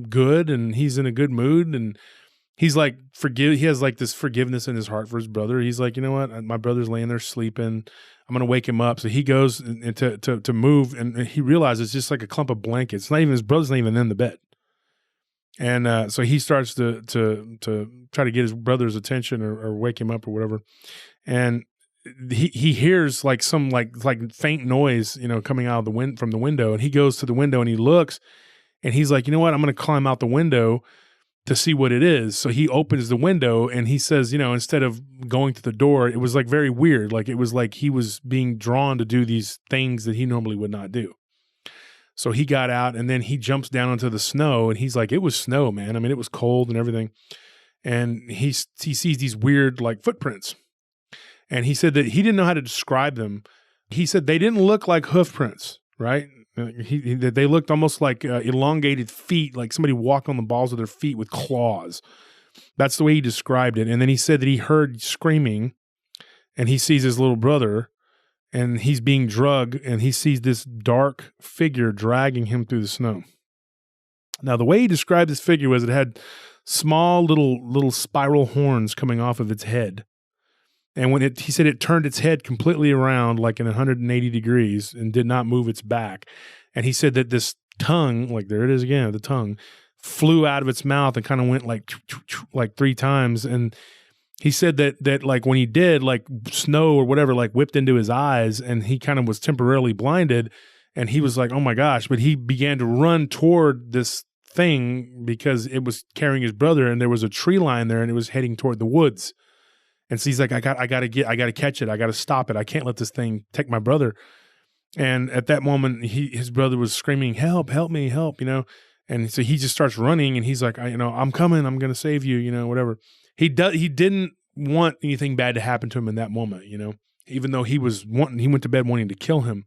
good, and he's in a good mood. And he's like, he has like this forgiveness in his heart for his brother. He's like, you know what? My brother's laying there sleeping. I'm going to wake him up. So he goes to move, and he realizes it's just like a clump of blankets. It's not even, his brother's not even in the bed. And so he starts to try to get his brother's attention or wake him up or whatever. And he hears like some like faint noise, coming out of from the window. And he goes to the window and he looks, and he's like, you know what? I'm going to climb out the window to see what it is. So he opens the window and he says, instead of going to the door, it was like very weird. Like it was like he was being drawn to do these things that he normally would not do. So he got out and then he jumps down into the snow, and he's like, it was snow, man. I mean, it was cold and everything. And he sees these weird like footprints. And he said that he didn't know how to describe them. He said they didn't look like hoof prints, right? They looked almost like elongated feet, like somebody walked on the balls of their feet with claws. That's the way he described it. And then he said that he heard screaming, and he sees his little brother, and he's being drugged, and he sees this dark figure dragging him through the snow. Now, the way he described this figure was it had small little spiral horns coming off of its head. And when he said it turned its head completely around like in 180 degrees and did not move its back. And he said that this tongue, like there it is again, the tongue, flew out of its mouth and kind of went like 3 times. And he said that like when he did, like snow or whatever, like whipped into his eyes, and he kind of was temporarily blinded. And he was like, oh my gosh. But he began to run toward this thing because it was carrying his brother, and there was a tree line there, and it was heading toward the woods. And so he's like, I got to catch it. I got to stop it. I can't let this thing take my brother. And at that moment, his brother was screaming, help me, help, And so he just starts running, and he's like, I'm coming. I'm going to save you, whatever. He didn't want anything bad to happen to him in that moment, even though he went to bed wanting to kill him.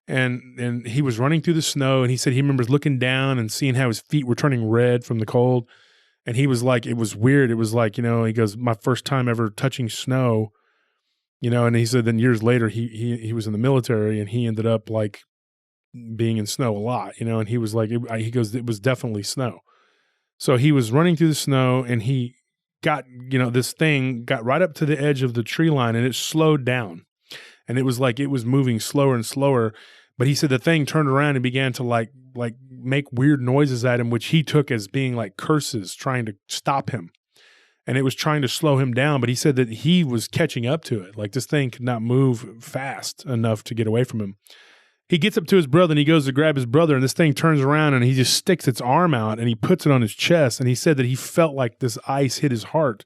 And he was running through the snow, and he said he remembers looking down and seeing how his feet were turning red from the cold. And he was like, it was weird. It was like, he goes, my first time ever touching snow, and he said then years later, he was in the military, and he ended up like being in snow a lot, and he was like, he goes, it was definitely snow. So he was running through the snow, and he got, this thing got right up to the edge of the tree line, and it slowed down, and it was like, it was moving slower and slower. But he said the thing turned around and began to like make weird noises at him, which he took as being like curses trying to stop him. And it was trying to slow him down. But he said that he was catching up to it. Like this thing could not move fast enough to get away from him. He gets up to his brother, and he goes to grab his brother, and this thing turns around, and he just sticks its arm out, and he puts it on his chest. And he said that he felt like this ice hit his heart.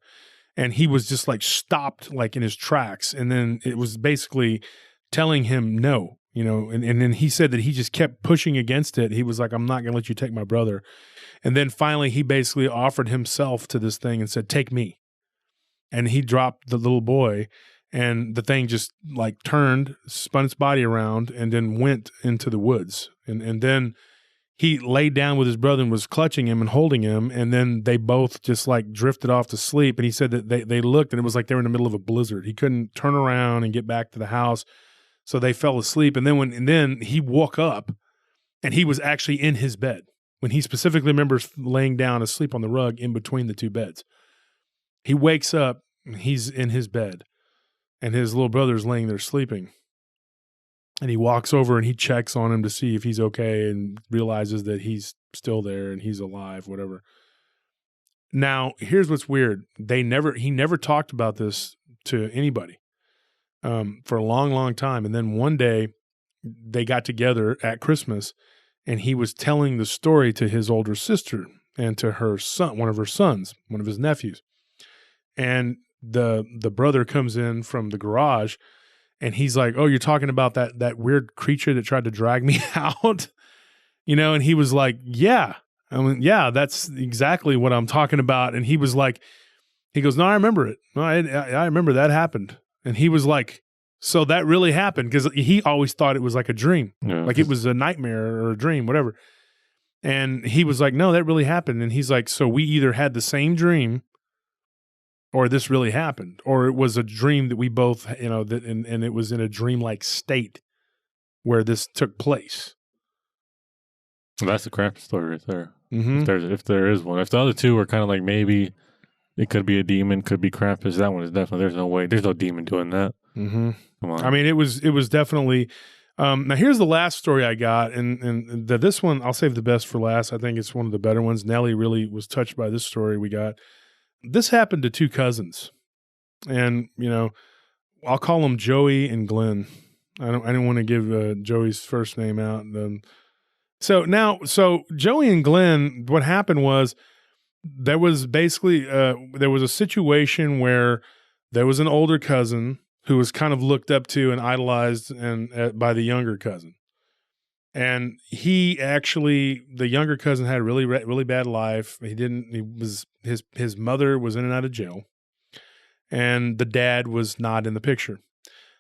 and he was just like stopped like in his tracks. And then it was basically telling him no, and then he said that he just kept pushing against it. He was like, I'm not going to let you take my brother. And then finally he basically offered himself to this thing and said, take me. And he dropped the little boy, and the thing just like turned, spun its body around, and then went into the woods. And then he laid down with his brother and was clutching him and holding him. And then they both just like drifted off to sleep. And he said that they looked, and it was like they were in the middle of a blizzard. He couldn't turn around and get back to the house. So they fell asleep. And then he woke up, and he was actually in his bed when he specifically remembers laying down asleep on the rug in between the two beds. He wakes up, and he's in his bed, and his little brother's laying there sleeping. And he walks over and he checks on him to see if he's okay, and realizes that he's still there and he's alive, whatever. Now, here's what's weird. He never talked about this to anybody for a long, long time. And then one day they got together at Christmas, and he was telling the story to his older sister and to her son, one of her sons, one of his nephews. And the brother comes in from the garage, and he's like, oh, you're talking about that weird creature that tried to drag me out? And he was like, yeah. Yeah, that's exactly what I'm talking about. And he was like, he goes, no, I remember it. No, I remember that happened. And he was like, so that really happened? Because he always thought it was like a dream, like it was a nightmare or a dream, whatever. And he was like, no, that really happened. And he's like, so we either had the same dream, or this really happened, or it was a dream that we both, and it was in a dreamlike state where this took place. Well, that's the Krampus story right there. Mm-hmm. If there is one. If the other two were kind of like maybe it could be a demon, could be Krampus, that one is definitely, there's no way. There's no demon doing that. Mm-hmm. Come on. I mean, it was definitely. Now here's the last story I got, and this one I'll save the best for last. I think it's one of the better ones. Nellie really was touched by this story we got. This happened to two cousins, and I'll call them Joey and Glenn. I don't want to give Joey's first name out. So Joey and Glenn, what happened was there was basically there was a situation where there was an older cousin who was kind of looked up to and idolized by the younger cousin. And the younger cousin had a really, really bad life. His mother was in and out of jail, and the dad was not in the picture.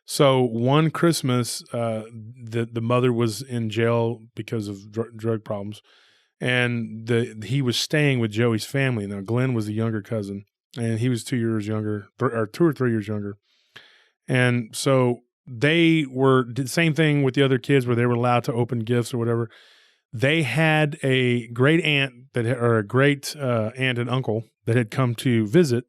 So one Christmas, the mother was in jail because of drug problems, and he was staying with Joey's family. Now Glenn was the younger cousin, and he was 2 years younger, or 2 or 3 years younger. And so they did the same thing with the other kids, where they were allowed to open gifts or whatever. They had a great aunt aunt and uncle that had come to visit,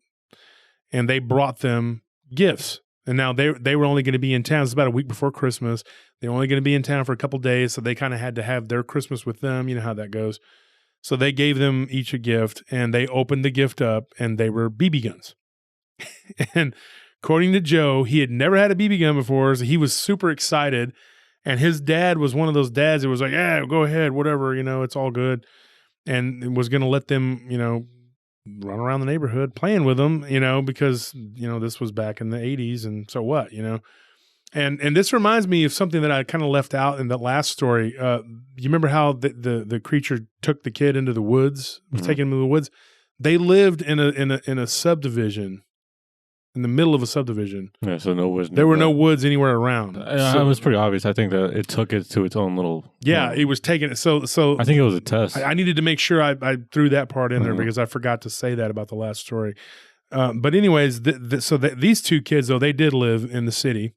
and they brought them gifts. And now they were only going to be in town. It was about a week before Christmas. They were only going to be in town for a couple of days, so they kind of had to have their Christmas with them. You know how that goes. So they gave them each a gift, and they opened the gift up, and they were BB guns. And according to Joe, he had never had a BB gun before, so he was super excited. And his dad was one of those dads that was like, yeah, go ahead, whatever, it's all good. And was going to let them, run around the neighborhood playing with them, because, this was back in the 80s, and so what, And this reminds me of something that I kind of left out in the last story. You remember how the creature took the kid into the woods, taking him to the woods? They lived in a subdivision, in the middle of a subdivision. Yeah, so no woods. There were no woods anywhere around. It was pretty obvious. I think that it took it to its own little. Yeah, it was taking it. So I think it was a test. I needed to make sure I threw that part in there because I forgot to say that about the last story. But anyways, these two kids, though, they did live in the city,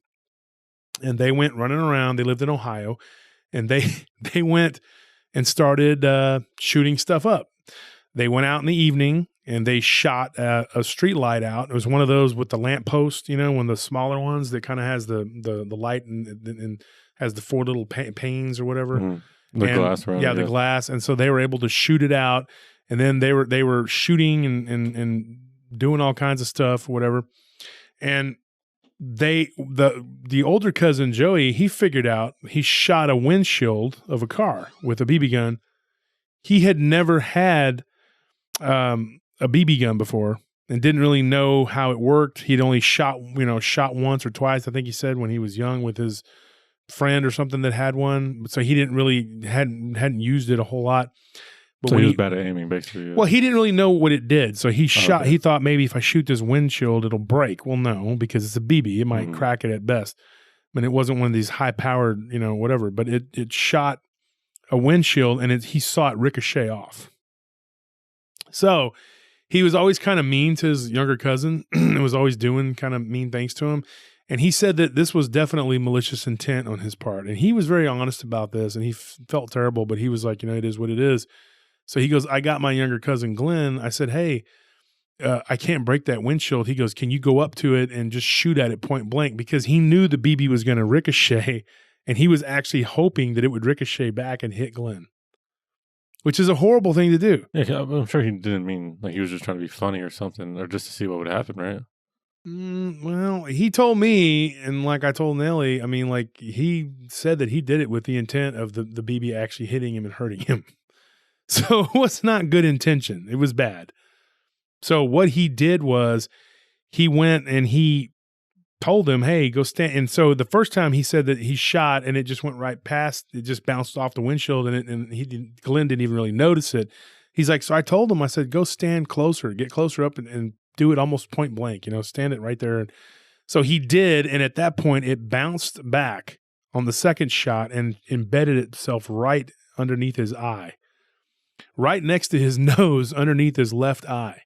and they went running around. They lived in Ohio, and they went and started shooting stuff up. They went out in the evening, and they shot a street light out. It was one of those with the lamp post, one of the smaller ones that kind of has the light and has the 4 little panes or whatever. Mm-hmm. The glass around. Yeah, the glass. And so they were able to shoot it out, and then they were shooting and doing all kinds of stuff, whatever. And the older cousin Joey, he figured out, he shot a windshield of a car with a BB gun. He had never had a BB gun before, and didn't really know how it worked. He'd only shot once or twice, I think he said, when he was young with his friend or something that had one. So he didn't really hadn't used it a whole lot. But so he was bad at aiming, basically. Well, he didn't really know what it did. So he shot. Okay. He thought maybe if I shoot this windshield, it'll break. Well, no, because it's a BB. It might crack it at best. But it wasn't one of these high-powered, whatever. But it shot a windshield, and he saw it ricochet off. So he was always kind of mean to his younger cousin and was always doing kind of mean things to him. And he said that this was definitely malicious intent on his part. And he was very honest about this, and he felt terrible, but he was like, it is what it is. So he goes, I got my younger cousin, Glenn. I said, hey, I can't break that windshield. He goes, can you go up to it and just shoot at it point blank? Because he knew the BB was going to ricochet, and he was actually hoping that it would ricochet back and hit Glenn, which is a horrible thing to do. Yeah, I'm sure he didn't mean like he was just trying to be funny or something, or just to see what would happen, right? Well, he told me, and like I told Nelly, I mean, like he said that he did it with the intent of the BB actually hitting him and hurting him. So it was not good intention. It was bad. So what he did was he went and he told him, hey, go stand. And so the first time he said that he shot and it just went right past, it just bounced off the windshield, and Glenn didn't even really notice it. He's like, so I told him, I said, go stand closer, get closer up and do it almost point blank, stand it right there. So he did. And at that point it bounced back on the second shot and embedded itself right underneath his eye, right next to his nose, underneath his left eye.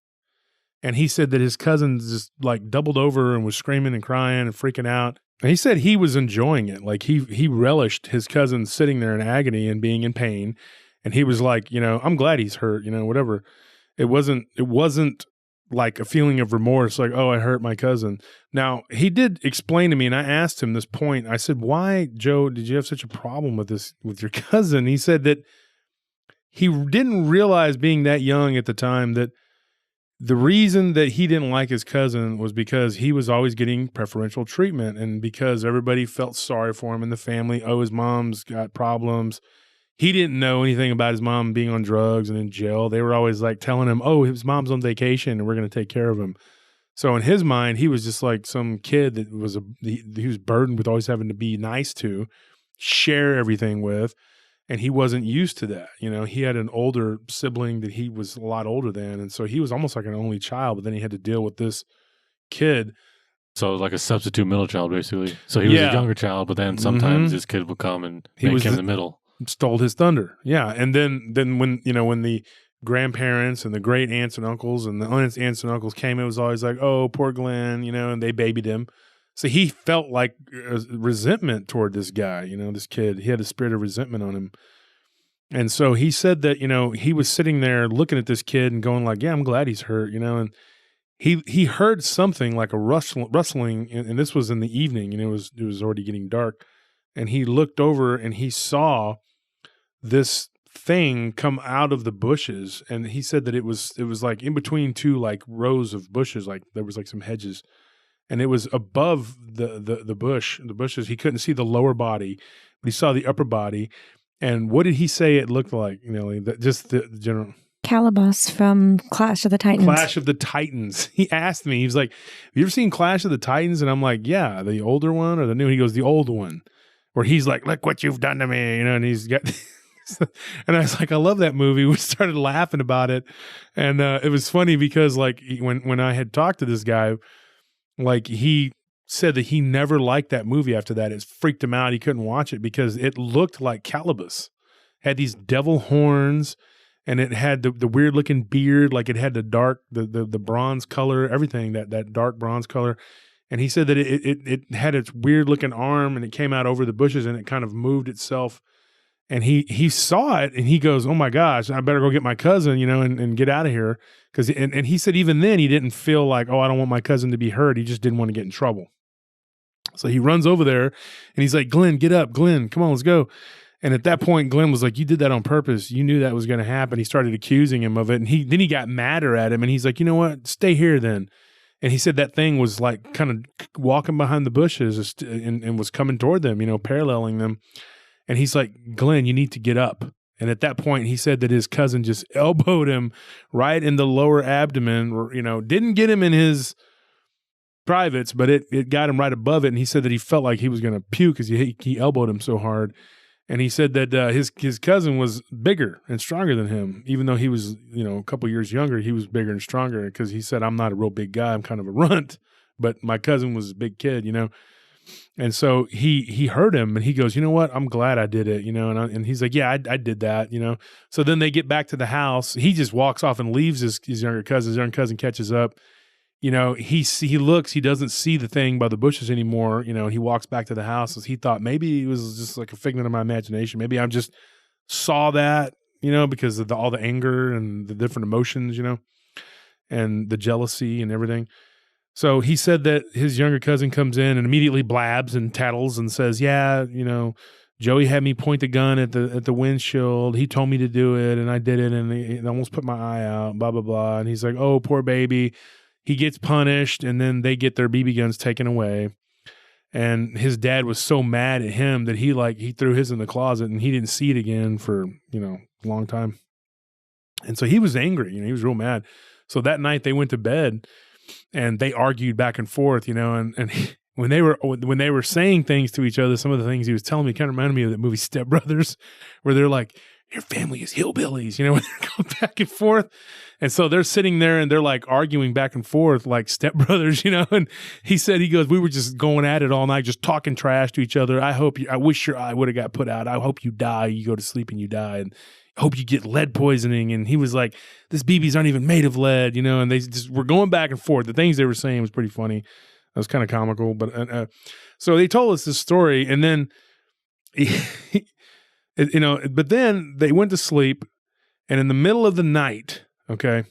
And he said that his cousin just like doubled over and was screaming and crying and freaking out. And he said he was enjoying it. Like he relished his cousin sitting there in agony and being in pain. And he was like, I'm glad he's hurt, whatever. It wasn't like a feeling of remorse, like, oh, I hurt my cousin. Now, he did explain to me, and I asked him this point. I said, why, Joe, did you have such a problem with this, with your cousin? He said that he didn't realize, being that young at the time, that the reason that he didn't like his cousin was because he was always getting preferential treatment, and because everybody felt sorry for him in the family. Oh, his mom's got problems. He didn't know anything about his mom being on drugs and in jail. They were always like telling him, oh, his mom's on vacation and we're going to take care of him. So in his mind, he was just like some kid that he was burdened with always having to be nice to, share everything with. And he wasn't used to that. He had an older sibling that he was a lot older than. And so he was almost like an only child, but then he had to deal with this kid. So like a substitute middle child, basically. So he was a younger child, but then sometimes his kid would come and make him the middle. Stole his thunder. Yeah. And then when the grandparents and the great aunts and uncles and the aunts and uncles came, it was always like, oh, poor Glenn, and they babied him. So he felt like resentment toward this guy, this kid. He had a spirit of resentment on him. And so he said that, he was sitting there looking at this kid and going like, yeah, I'm glad he's hurt, and he heard something like a rustling, and this was in the evening, and it was already getting dark. And he looked over and he saw this thing come out of the bushes. And he said that it was like in between two like rows of bushes, like there was like some hedges. And it was above the bushes. He couldn't see the lower body, but he saw the upper body. And what did he say it looked like? Just the general. Calibus from Clash of the Titans. Clash of the Titans. He asked me, he was like, have you ever seen Clash of the Titans? And I'm like, yeah, the older one or the new? He goes, the old one, where he's like, look what you've done to me, and he's got. And I was like, I love that movie. We started laughing about it. And it was funny because like when I had talked to this guy, like he said that he never liked that movie after that. It freaked him out. He couldn't watch it because it looked like Calibus. Had these devil horns, and it had the weird looking beard, like it had the dark, the bronze color, everything, that dark bronze color. And he said that it had its weird looking arm, and it came out over the bushes, and it kind of moved itself. And he saw it, and he goes, oh my gosh, I better go get my cousin, and get out of here. And he said even then he didn't feel like, oh, I don't want my cousin to be hurt. He just didn't want to get in trouble. So he runs over there, and he's like, Glenn, get up. Glenn, come on, let's go. And at that point, Glenn was like, you did that on purpose. You knew that was going to happen. He started accusing him of it. And then he got madder at him, and he's like, you know what? Stay here then. And he said that thing was like kind of walking behind the bushes and was coming toward them, paralleling them. And he's like, Glenn, you need to get up. And at that point, he said that his cousin just elbowed him right in the lower abdomen, or, didn't get him in his privates, but it got him right above it. And he said that he felt like he was going to puke because he elbowed him so hard. And he said that his cousin was bigger and stronger than him, even though he was, a couple years younger. He was bigger and stronger because he said, I'm not a real big guy. I'm kind of a runt, but my cousin was a big kid, And so he heard him, and he goes, you know what? I'm glad I did it, and he's like, yeah, I did that, So then they get back to the house. He just walks off and leaves his younger cousin. His younger cousin catches up. He looks, he doesn't see the thing by the bushes anymore, he walks back to the house as he thought maybe it was just like a figment of my imagination. Maybe I just saw that, because of all the anger and the different emotions, and the jealousy and everything. So he said that his younger cousin comes in and immediately blabs and tattles and says, yeah, Joey had me point the gun at the windshield. He told me to do it, and I did it, and it almost put my eye out, blah, blah, blah. And he's like, oh, poor baby. He gets punished, and then they get their BB guns taken away. And his dad was so mad at him that he threw his in the closet, and he didn't see it again for, a long time. And so he was angry, he was real mad. So that night they went to bed, and they argued back and forth, and when they were saying things to each other, some of the things he was telling me kind of reminded me of the movie Step Brothers, where they're like, your family is hillbillies, when they're going back and forth. And so they're sitting there and they're like arguing back and forth like stepbrothers, and he goes, we were just going at it all night, just talking trash to each other. I wish your eye would have got put out. I hope you die. You go to sleep and you die. And I hope you get lead poisoning. And he was like, this BBs aren't even made of lead, and they just were going back and forth. The things they were saying was pretty funny. That was kind of comical. But so they told us this story, and then but then they went to sleep, and in the middle of the night, okay,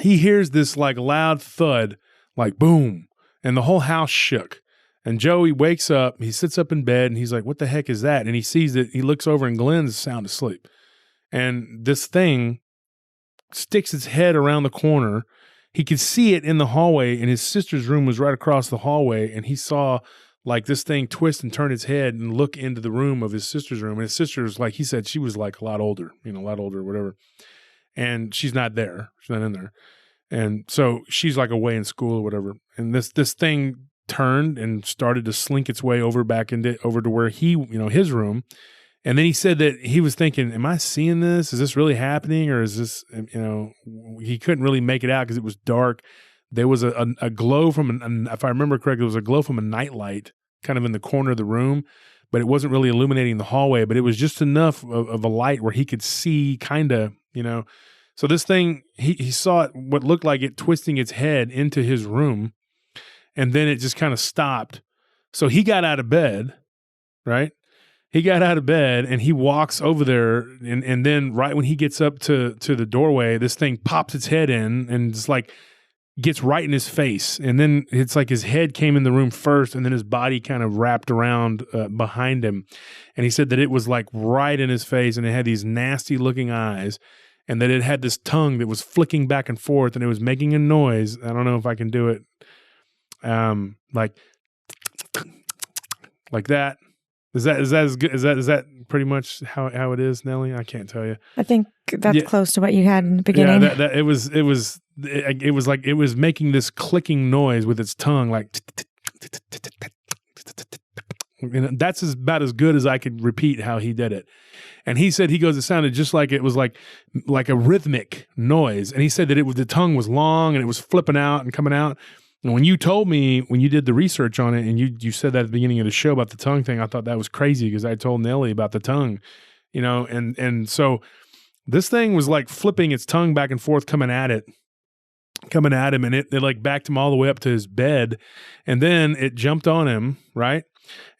he hears this like loud thud, like boom, and the whole house shook. And Joey wakes up, he sits up in bed, and he's like, what the heck is that? And he sees that, he looks over, and Glenn's sound asleep. And this thing sticks its head around the corner. He could see it in the hallway, and his sister's room was right across the hallway, and he saw like this thing twist and turn its head and look into the room of his sister's room. And his sister's, like he said, she was like a lot older or whatever. And she's not there. She's not in there. And so she's like away in school or whatever. And this thing turned and started to slink its way over to where his room. And then he said that he was thinking, am I seeing this? Is this really happening? Or is this, he couldn't really make it out because it was dark. There was a glow from, if I remember correctly, it was a glow from a nightlight kind of in the corner of the room, but it wasn't really illuminating the hallway, but it was just enough of a light where he could see kind of, So this thing, he saw it, what looked like it twisting its head into his room, and then it just kind of stopped. So he got out of bed, right? He got out of bed and he walks over there, and then right when he gets up to the doorway, this thing pops its head in and just like gets right in his face. And then it's like his head came in the room first, and then his body kind of wrapped around behind him. And he said that it was like right in his face, and it had these nasty looking eyes, and that it had this tongue that was flicking back and forth, and it was making a noise. I don't know if I can do it. Like that. Is that as good? Is that pretty much how it is, Nellie? I can't tell you. I think that's close to what you had in the beginning. Yeah, it was like it was making this clicking noise with its tongue, like. And that's about as good as I could repeat how he did it. And he said, it sounded just like it was like a rhythmic noise. And he said that the tongue was long and it was flipping out and coming out. And when you told me, when you did the research on it, and you said that at the beginning of the show about the tongue thing, I thought that was crazy because I told Nellie about the tongue, and so this thing was like flipping its tongue back and forth, coming at him, and it like backed him all the way up to his bed, and then it jumped on him, right?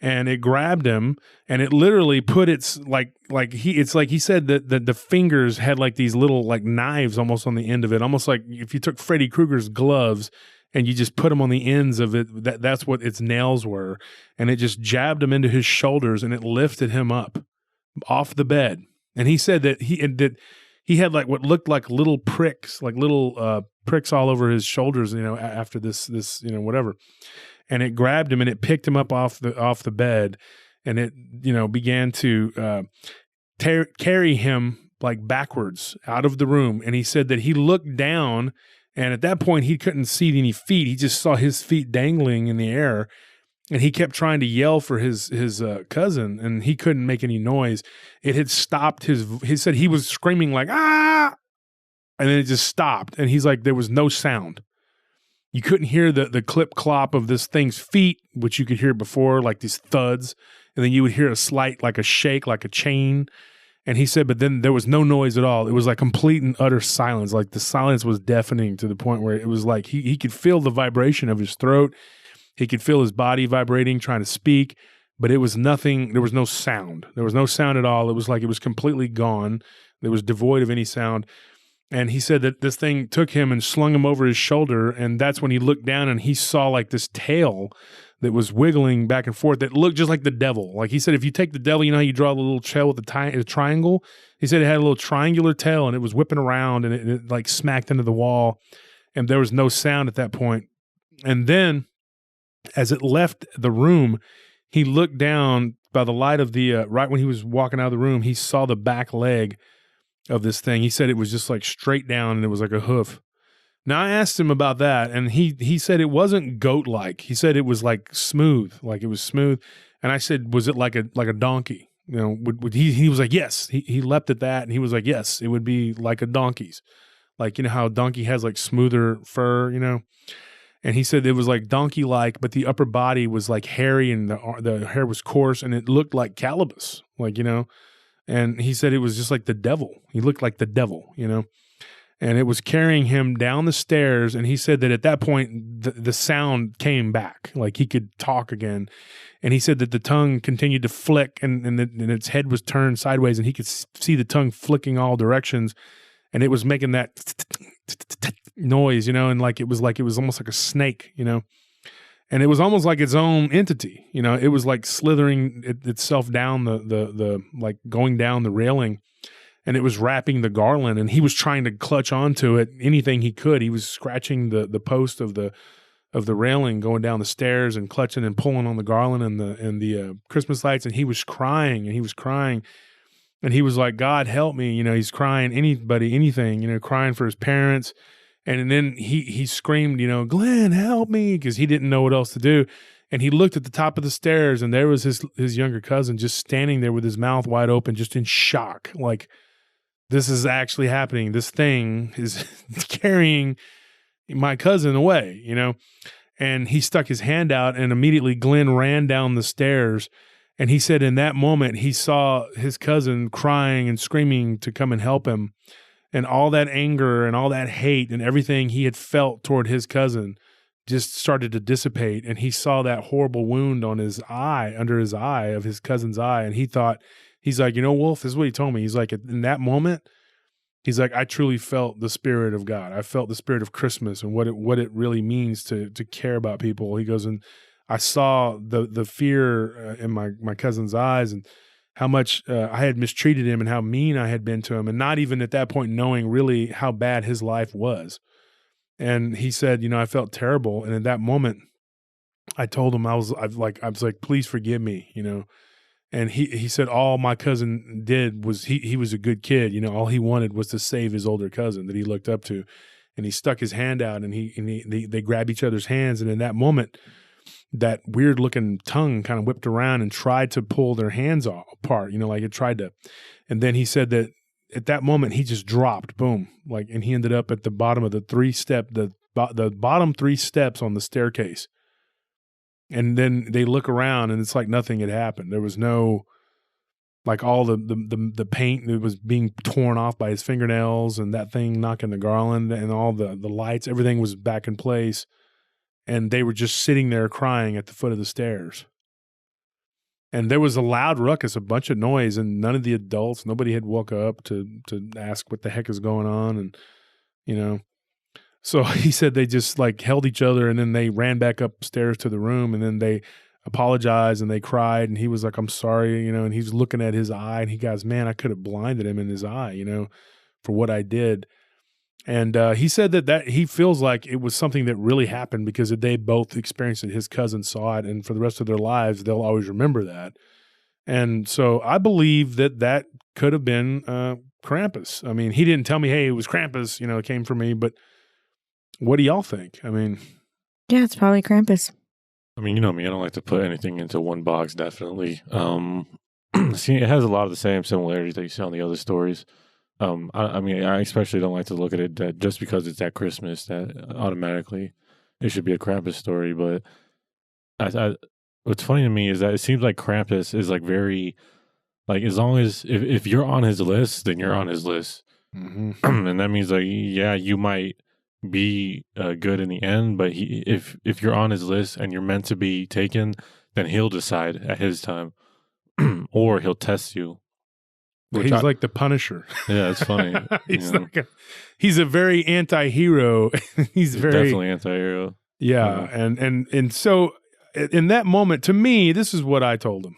And it grabbed him, and it literally put its he said that the fingers had like these little like knives almost on the end of it, almost like if you took Freddy Krueger's gloves and you just put them on the ends of it, that's what its nails were. And it just jabbed him into his shoulders, and it lifted him up off the bed. And he said that he had like what looked like little pricks, pricks all over his shoulders, after this, whatever. And it grabbed him and it picked him up off the bed, and it, began to, carry him like backwards out of the room. And he said that he looked down, and at that point he couldn't see any feet. He just saw his feet dangling in the air, and he kept trying to yell for his cousin, and he couldn't make any noise. It had stopped he said he was screaming like, ah, and then it just stopped. And he's like, there was no sound. You couldn't hear the clip clop of this thing's feet, which you could hear before, like these thuds. And then you would hear a slight, like a shake, like a chain. And he said, but then there was no noise at all. It was like complete and utter silence. Like the silence was deafening to the point where it was like he could feel the vibration of his throat. He could feel his body vibrating, trying to speak, but it was nothing. There was no sound. There was no sound at all. It was like it was completely gone. It was devoid of any sound. And he said that this thing took him and slung him over his shoulder. And that's when he looked down and he saw like this tail that was wiggling back and forth that looked just like the devil. Like he said, if you take the devil, you know how you draw the little tail with the triangle? He said it had a little triangular tail and it was whipping around and it like smacked into the wall. And there was no sound at that point. And then as it left the room, he looked down by the light of the, right when he was walking out of the room, he saw the back leg of this thing. He said it was just like straight down and it was like a hoof. Now I asked him about that, and he said it wasn't goat-like. He said it was like smooth, like it was smooth. And I said, was it like a donkey? You know, would he was like, yes. He leapt at that, and he was like, yes, it would be like a donkey's. Like, you know how a donkey has like smoother fur, you know? And he said it was like donkey-like, but the upper body was like hairy, and the hair was coarse, and it looked like Calibus, like, you know? And he said it was just like the devil. He looked like the devil, you know? And it was carrying him down the stairs. And he said that at that point, the sound came back, like he could talk again. And he said that the tongue continued to flick and its head was turned sideways and he could see the tongue flicking all directions. And it was making that noise, you know, and like it was almost like a snake, you know. And it was almost like its own entity, you know. It was like slithering itself down the like going down the railing. And it was wrapping the garland, and he was trying to clutch onto it, anything he could. He was scratching the post of the railing, going down the stairs, and clutching and pulling on the garland and the Christmas lights. And he was crying, and he was like, "God help me!" You know, he's crying, anybody, anything, you know, crying for his parents. And then he screamed, you know, "Glenn, help me!" because he didn't know what else to do. And he looked at the top of the stairs, and there was his younger cousin just standing there with his mouth wide open, just in shock, like, this is actually happening. This thing is carrying my cousin away, you know? And he stuck his hand out, and immediately Glenn ran down the stairs. And he said in that moment, he saw his cousin crying and screaming to come and help him. And all that anger and all that hate and everything he had felt toward his cousin just started to dissipate. And he saw that horrible wound on his eye, under his eye, of his cousin's eye. And he thought, he's like, you know, Wolf, this is what he told me. He's like, in that moment, he's like, I truly felt the spirit of God. I felt the spirit of Christmas and what it really means to care about people. He goes, and I saw the fear in my cousin's eyes and how much I had mistreated him and how mean I had been to him, and not even at that point knowing really how bad his life was. And he said, you know, I felt terrible. And in that moment, I told him, I was like, please forgive me, you know. And he said all my cousin did was he was a good kid. You know, all he wanted was to save his older cousin that he looked up to. And he stuck his hand out, and they grabbed each other's hands. And in that moment, that weird looking tongue kind of whipped around and tried to pull their hands apart, you know, like it tried to. And then he said that at that moment he just dropped, boom, like, and he ended up at the bottom of the bottom 3 steps on the staircase. And then they look around, and it's like nothing had happened. There was no, like, all the paint that was being torn off by his fingernails, and that thing knocking the garland, and all the lights, everything was back in place. And they were just sitting there crying at the foot of the stairs. And there was a loud ruckus, a bunch of noise, and none of the adults, nobody had woke up to ask what the heck is going on, and, you know. So he said they just like held each other, and then they ran back upstairs to the room, and then they apologized and they cried, and he was like, I'm sorry, you know, and he's looking at his eye, and he goes, man, I could have blinded him in his eye, you know, for what I did. And he said that he feels like it was something that really happened because they both experienced it. His cousin saw it, and for the rest of their lives, they'll always remember that. And so I believe that could have been Krampus. I mean, he didn't tell me, hey, it was Krampus, it came from me, but what do y'all think? I mean, Yeah, it's probably Krampus. I mean, you know me, I don't like to put anything into one box, definitely. See, it has a lot of the same similarities that you see on the other stories. I mean, I especially don't like to look at it that just because it's at Christmas that automatically it should be a Krampus story. But what's funny to me is that it seems like Krampus is like very, like as long as if you're on his list, then you're on his list, and that means like yeah, you might be good in the end, but if you're on his list and you're meant to be taken, then he'll decide at his time, or he'll test you. He's like the Punisher. Yeah, it's funny. He's a very anti-hero. he's very definitely anti-hero. Yeah, and so in that moment, to me, this is what I told him.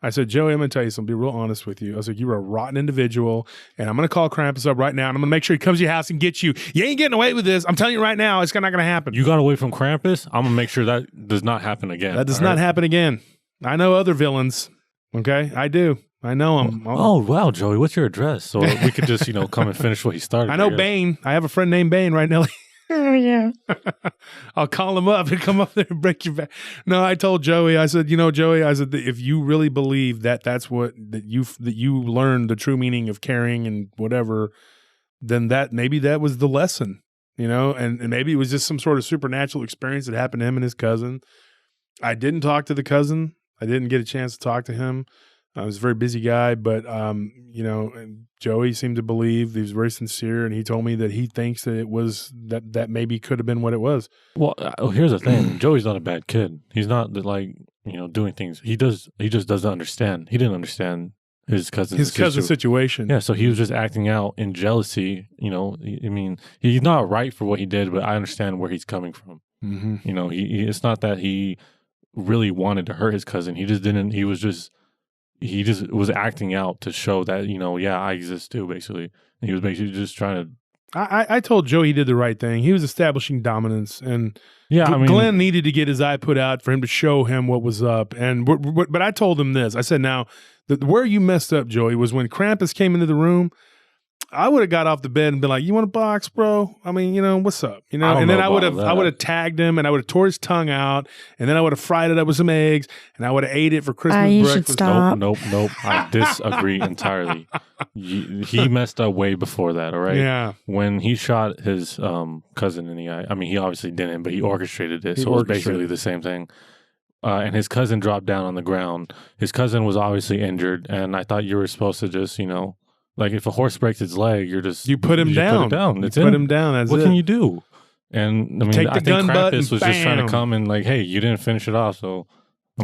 I said, Joey, I'm going to tell you something. Be real honest with you. I was like, you're a rotten individual, and I'm going to call Krampus up right now, and I'm going to make sure he comes to your house and gets you. You ain't getting away with this. I'm telling you right now, it's not going to happen. You got away from Krampus? I'm going to make sure that does not happen again. That does not happen again. I know other villains, okay? I do. I know them. Oh, wow, Joey, what's your address? So we could just, come and finish what he started. I know Bane. I have a friend named Bane, right, Nelly? Oh, yeah. I'll call him up and come up there and break your back. No, I told Joey, I said, Joey, I said, if you really believe that's that you learned the true meaning of caring and whatever, then maybe that was the lesson, and maybe it was just some sort of supernatural experience that happened to him and his cousin. I didn't talk to the cousin. I didn't get a chance to talk to him. I was a very busy guy, but, and Joey seemed to believe, he was very sincere, and he told me that he thinks that it was, that maybe could have been what it was. Well, here's the thing. Joey's not a bad kid. He's not like, doing things. He just doesn't understand. He didn't understand his cousin's situation. Yeah, so he was just acting out in jealousy. I mean, he's not right for what he did, but I understand where he's coming from. Mm-hmm. It's not that he really wanted to hurt his cousin. He just didn't, he just was acting out to show that, yeah, I exist too, basically. And he was basically just trying to... I told Joe he did the right thing. He was establishing dominance, and Glenn needed to get his eye put out for him to show him what was up. But I told him this. I said, now, where you messed up, Joey, was when Krampus came into the room. I would have got off the bed and been like, you want a box, bro? I mean, what's up? And then I would have tagged him, and I would have tore his tongue out, and then I would have fried it up with some eggs, and I would have ate it for Christmas you breakfast. Should stop. Nope. I disagree entirely. He messed up way before that, all right? Yeah. When he shot his cousin in the eye, I mean, he obviously didn't, but he orchestrated it, so it was basically the same thing. And his cousin dropped down on the ground. His cousin was obviously injured, and I thought you were supposed to just, like if a horse breaks its leg, you put him down. Put him down. That's what can you do? And I mean, I think Krampus was just trying to come and like, hey, you didn't finish it off, so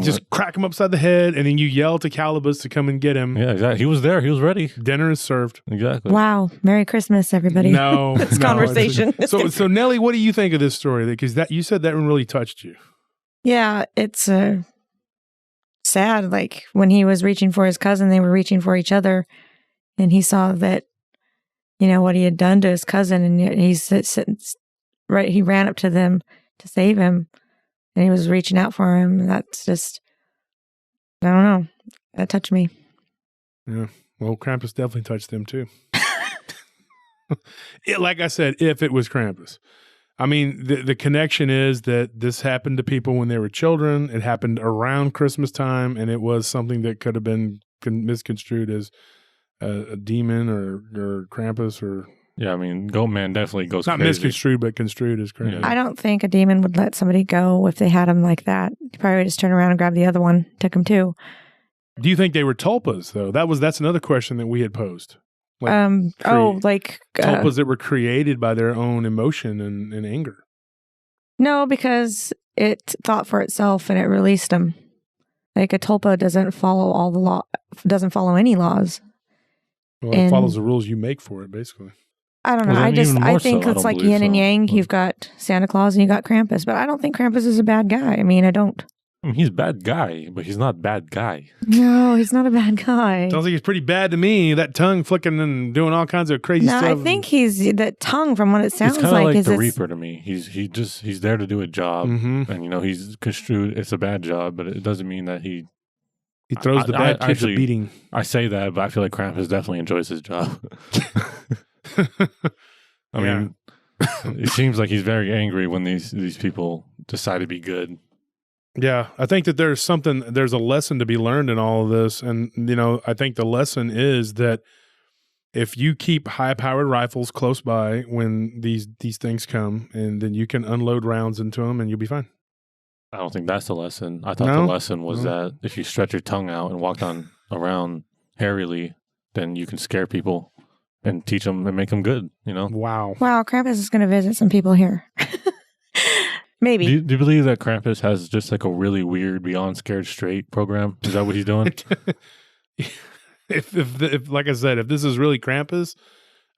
just crack him upside the head, and then you yell to Calibus to come and get him. Yeah, exactly. He was there. He was ready. Dinner is served. Exactly. Wow. Merry Christmas, everybody. No, this conversation. So Nelly, what do you think of this story? Because you said that one really touched you. Yeah, it's sad. Like when he was reaching for his cousin, they were reaching for each other. And he saw that, what he had done to his cousin, and he's sitting right. He ran up to them to save him, and he was reaching out for him. That's just, I don't know. That touched me. Yeah. Well, Krampus definitely touched them too. Like I said, if it was Krampus. I mean, the connection is that this happened to people when they were children. It happened around Christmas time, and it was something that could have been misconstrued as a demon or Krampus or... Yeah, I mean, Goatman definitely goes not crazy. Misconstrued, but construed as crazy. I don't think a demon would let somebody go if they had him like that. He'd probably just turn around and grab the other one, took him too. Do you think they were tulpas, though? That's another question that we had posed. Tulpas that were created by their own emotion and anger. No, because it thought for itself and it released them. Like a tulpa doesn't follow doesn't follow any laws. Well, it follows the rules you make for it, basically. I don't know. I think it's like yin and yang. You've got Santa Claus and you got Krampus, but I don't think Krampus is a bad guy. I mean, I don't. He's a bad guy, but he's not a bad guy. No, he's not a bad guy. Sounds like he's pretty bad to me. That tongue flicking and doing all kinds of crazy stuff. I think he's that tongue from what it sounds like. It's kind of like the Reaper to me. He's there to do a job, and he's construed. It's a bad job, but it doesn't mean that he's He throws the bad kids actually, a beating. I say that, but I feel like Krampus definitely enjoys his job. I mean, it seems like he's very angry when these people decide to be good. Yeah, I think that there's a lesson to be learned in all of this. And, I think the lesson is that if you keep high-powered rifles close by when these things come, and then you can unload rounds into them and you'll be fine. I don't think that's the lesson. I thought the lesson was that if you stretch your tongue out and walk around airily, then you can scare people and teach them and make them good, Wow. Wow, Krampus is going to visit some people here. Maybe. Do you believe that Krampus has just like a really weird Beyond Scared Straight program? Is that what he's doing? If like I said, if this is really Krampus,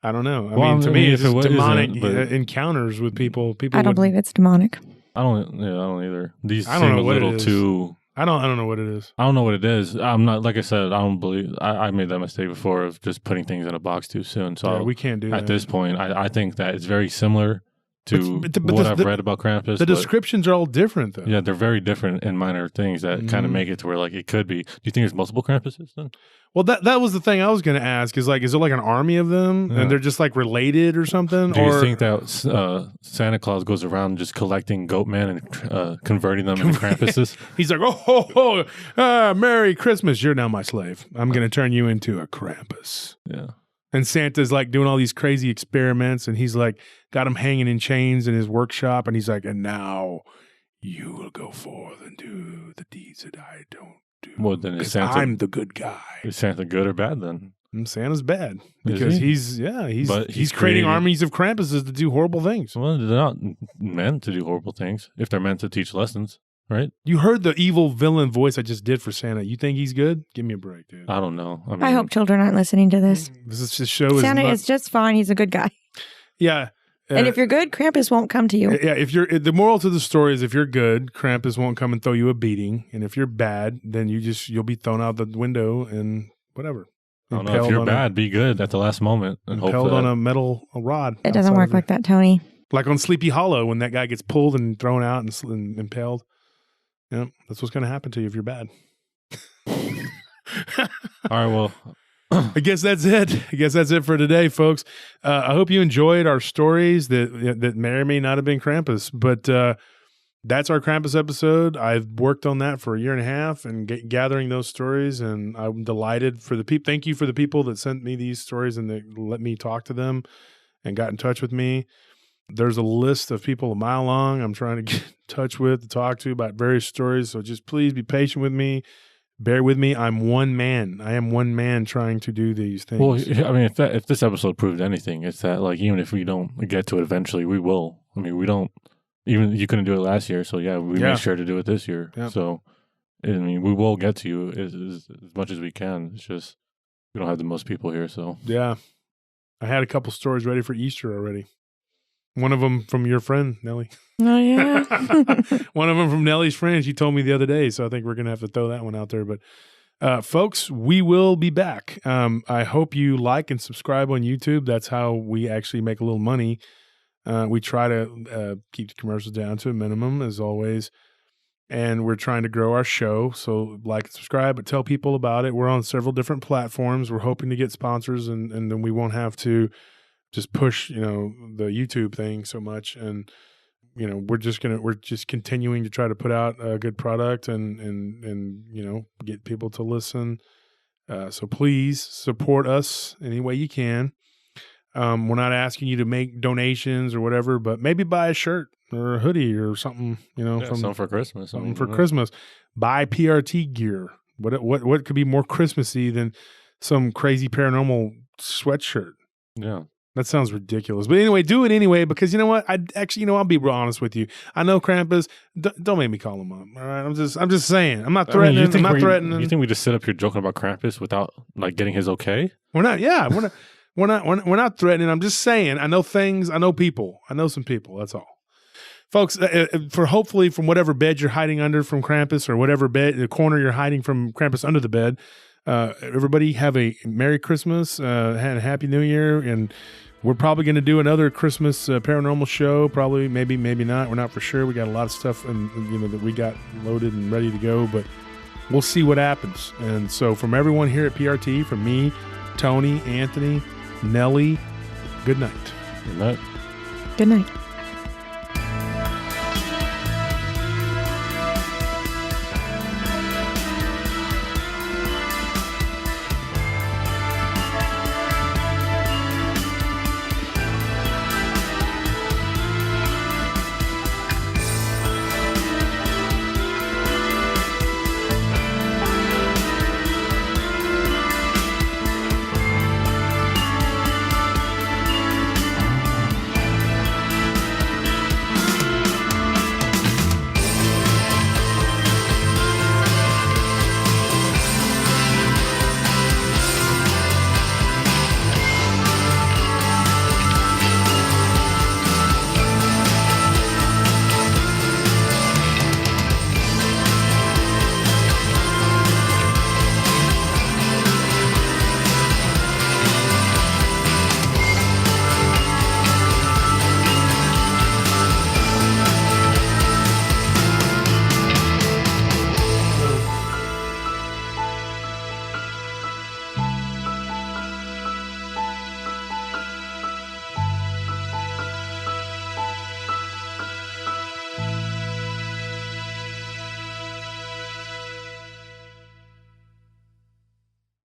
I don't know. I mean, to me, it's just demonic encounters with people. I don't believe it's demonic. I don't either. These I don't seem know a what little it is. too. I don't know what it is. I don't know what it is. I'm not, like I said, I don't believe. I made that mistake before of just putting things in a box too soon. So we can't do that. At this point, I think that it's very similar to what I've read about Krampus. The descriptions are all different, though. Yeah, they're very different in minor things that kind of make it to where like it could be. Do you think there's multiple Krampuses then? Well, that was the thing I was going to ask. Is it like an army of them, and they're just like related or something? Do you think that Santa Claus goes around just collecting goat men and converting them into Krampuses? He's like, oh, Merry Christmas! You're now my slave. I'm going to turn you into a Krampus. Yeah. And Santa's like doing all these crazy experiments, and he's like got him hanging in chains in his workshop, and he's like, and now you will go forth and do the deeds that I don't do. Well, then is Santa, I'm the good guy. Is Santa good or bad then? And Santa's bad because he's creating armies of Krampuses to do horrible things. Well, they're not meant to do horrible things if they're meant to teach lessons. Right? You heard the evil villain voice I just did for Santa. You think he's good? Give me a break, dude. I don't know. I hope children aren't listening to this. This show Santa is just fine. He's a good guy. Yeah. And if you're good, Krampus won't come to you. Yeah. The moral to the story is if you're good, Krampus won't come and throw you a beating. And if you're bad, then you'll be thrown out the window and whatever. I don't know. If you're bad, be good at the last moment and hope impaled on a rod. It doesn't work like that, Tony. Like on Sleepy Hollow when that guy gets pulled and thrown out and impaled. Yeah, that's what's going to happen to you if you're bad. All right, well, I guess that's it for today, folks. I hope you enjoyed our stories that may or may not have been Krampus, but that's our Krampus episode. I've worked on that for a year and a half and gathering those stories, and I'm delighted for the people. Thank you for the people that sent me these stories and that let me talk to them and got in touch with me. There's a list of people a mile long I'm trying to get in touch with, to talk to about various stories. So just please be patient with me. Bear with me. I'm one man. I am one man trying to do these things. Well, I mean, if this episode proved anything, it's that like even if we don't get to it eventually, we will. I mean, we don't. Even you couldn't do it last year, so we made sure to do it this year. Yeah. So, I mean, we will get to you as much as we can. It's just we don't have the most people here, so yeah. I had a couple stories ready for Easter already. One of them from your friend, Nellie. Oh, yeah. One of them from Nellie's friend. She told me the other day, so I think we're going to have to throw that one out there. But folks, we will be back. I hope you like and subscribe on YouTube. That's how we actually make a little money. We try to keep the commercials down to a minimum, as always. And we're trying to grow our show. So like and subscribe, but tell people about it. We're on several different platforms. We're hoping to get sponsors, and then we won't have to just push, the YouTube thing so much. And, we're just continuing to try to put out a good product and get people to listen. So please support us any way you can. We're not asking you to make donations or whatever, but maybe buy a shirt or a hoodie or something, something for Christmas. Something for Christmas. Buy PRT gear. What could be more Christmassy than some crazy paranormal sweatshirt? Yeah. That sounds ridiculous. But anyway, do it anyway, because you know what? I'll be real honest with you. I know Krampus. Don't make me call him up. All right. I'm just saying. I'm not threatening. I'm not threatening. You think we just sit up here joking about Krampus without like getting his okay? We're not. Yeah. We're not threatening. I'm just saying. I know things. I know people. I know some people. That's all. Folks, for hopefully from whatever bed you're hiding under from Krampus, or whatever the corner you're hiding from Krampus under the bed, everybody have a Merry Christmas and a Happy New Year. And we're probably going to do another Christmas paranormal show. Probably, maybe not. We're not for sure. We got a lot of stuff that we got loaded and ready to go. But we'll see what happens. And so from everyone here at PRT, from me, Tony, Anthony, Nelly, good night. Good night. Good night.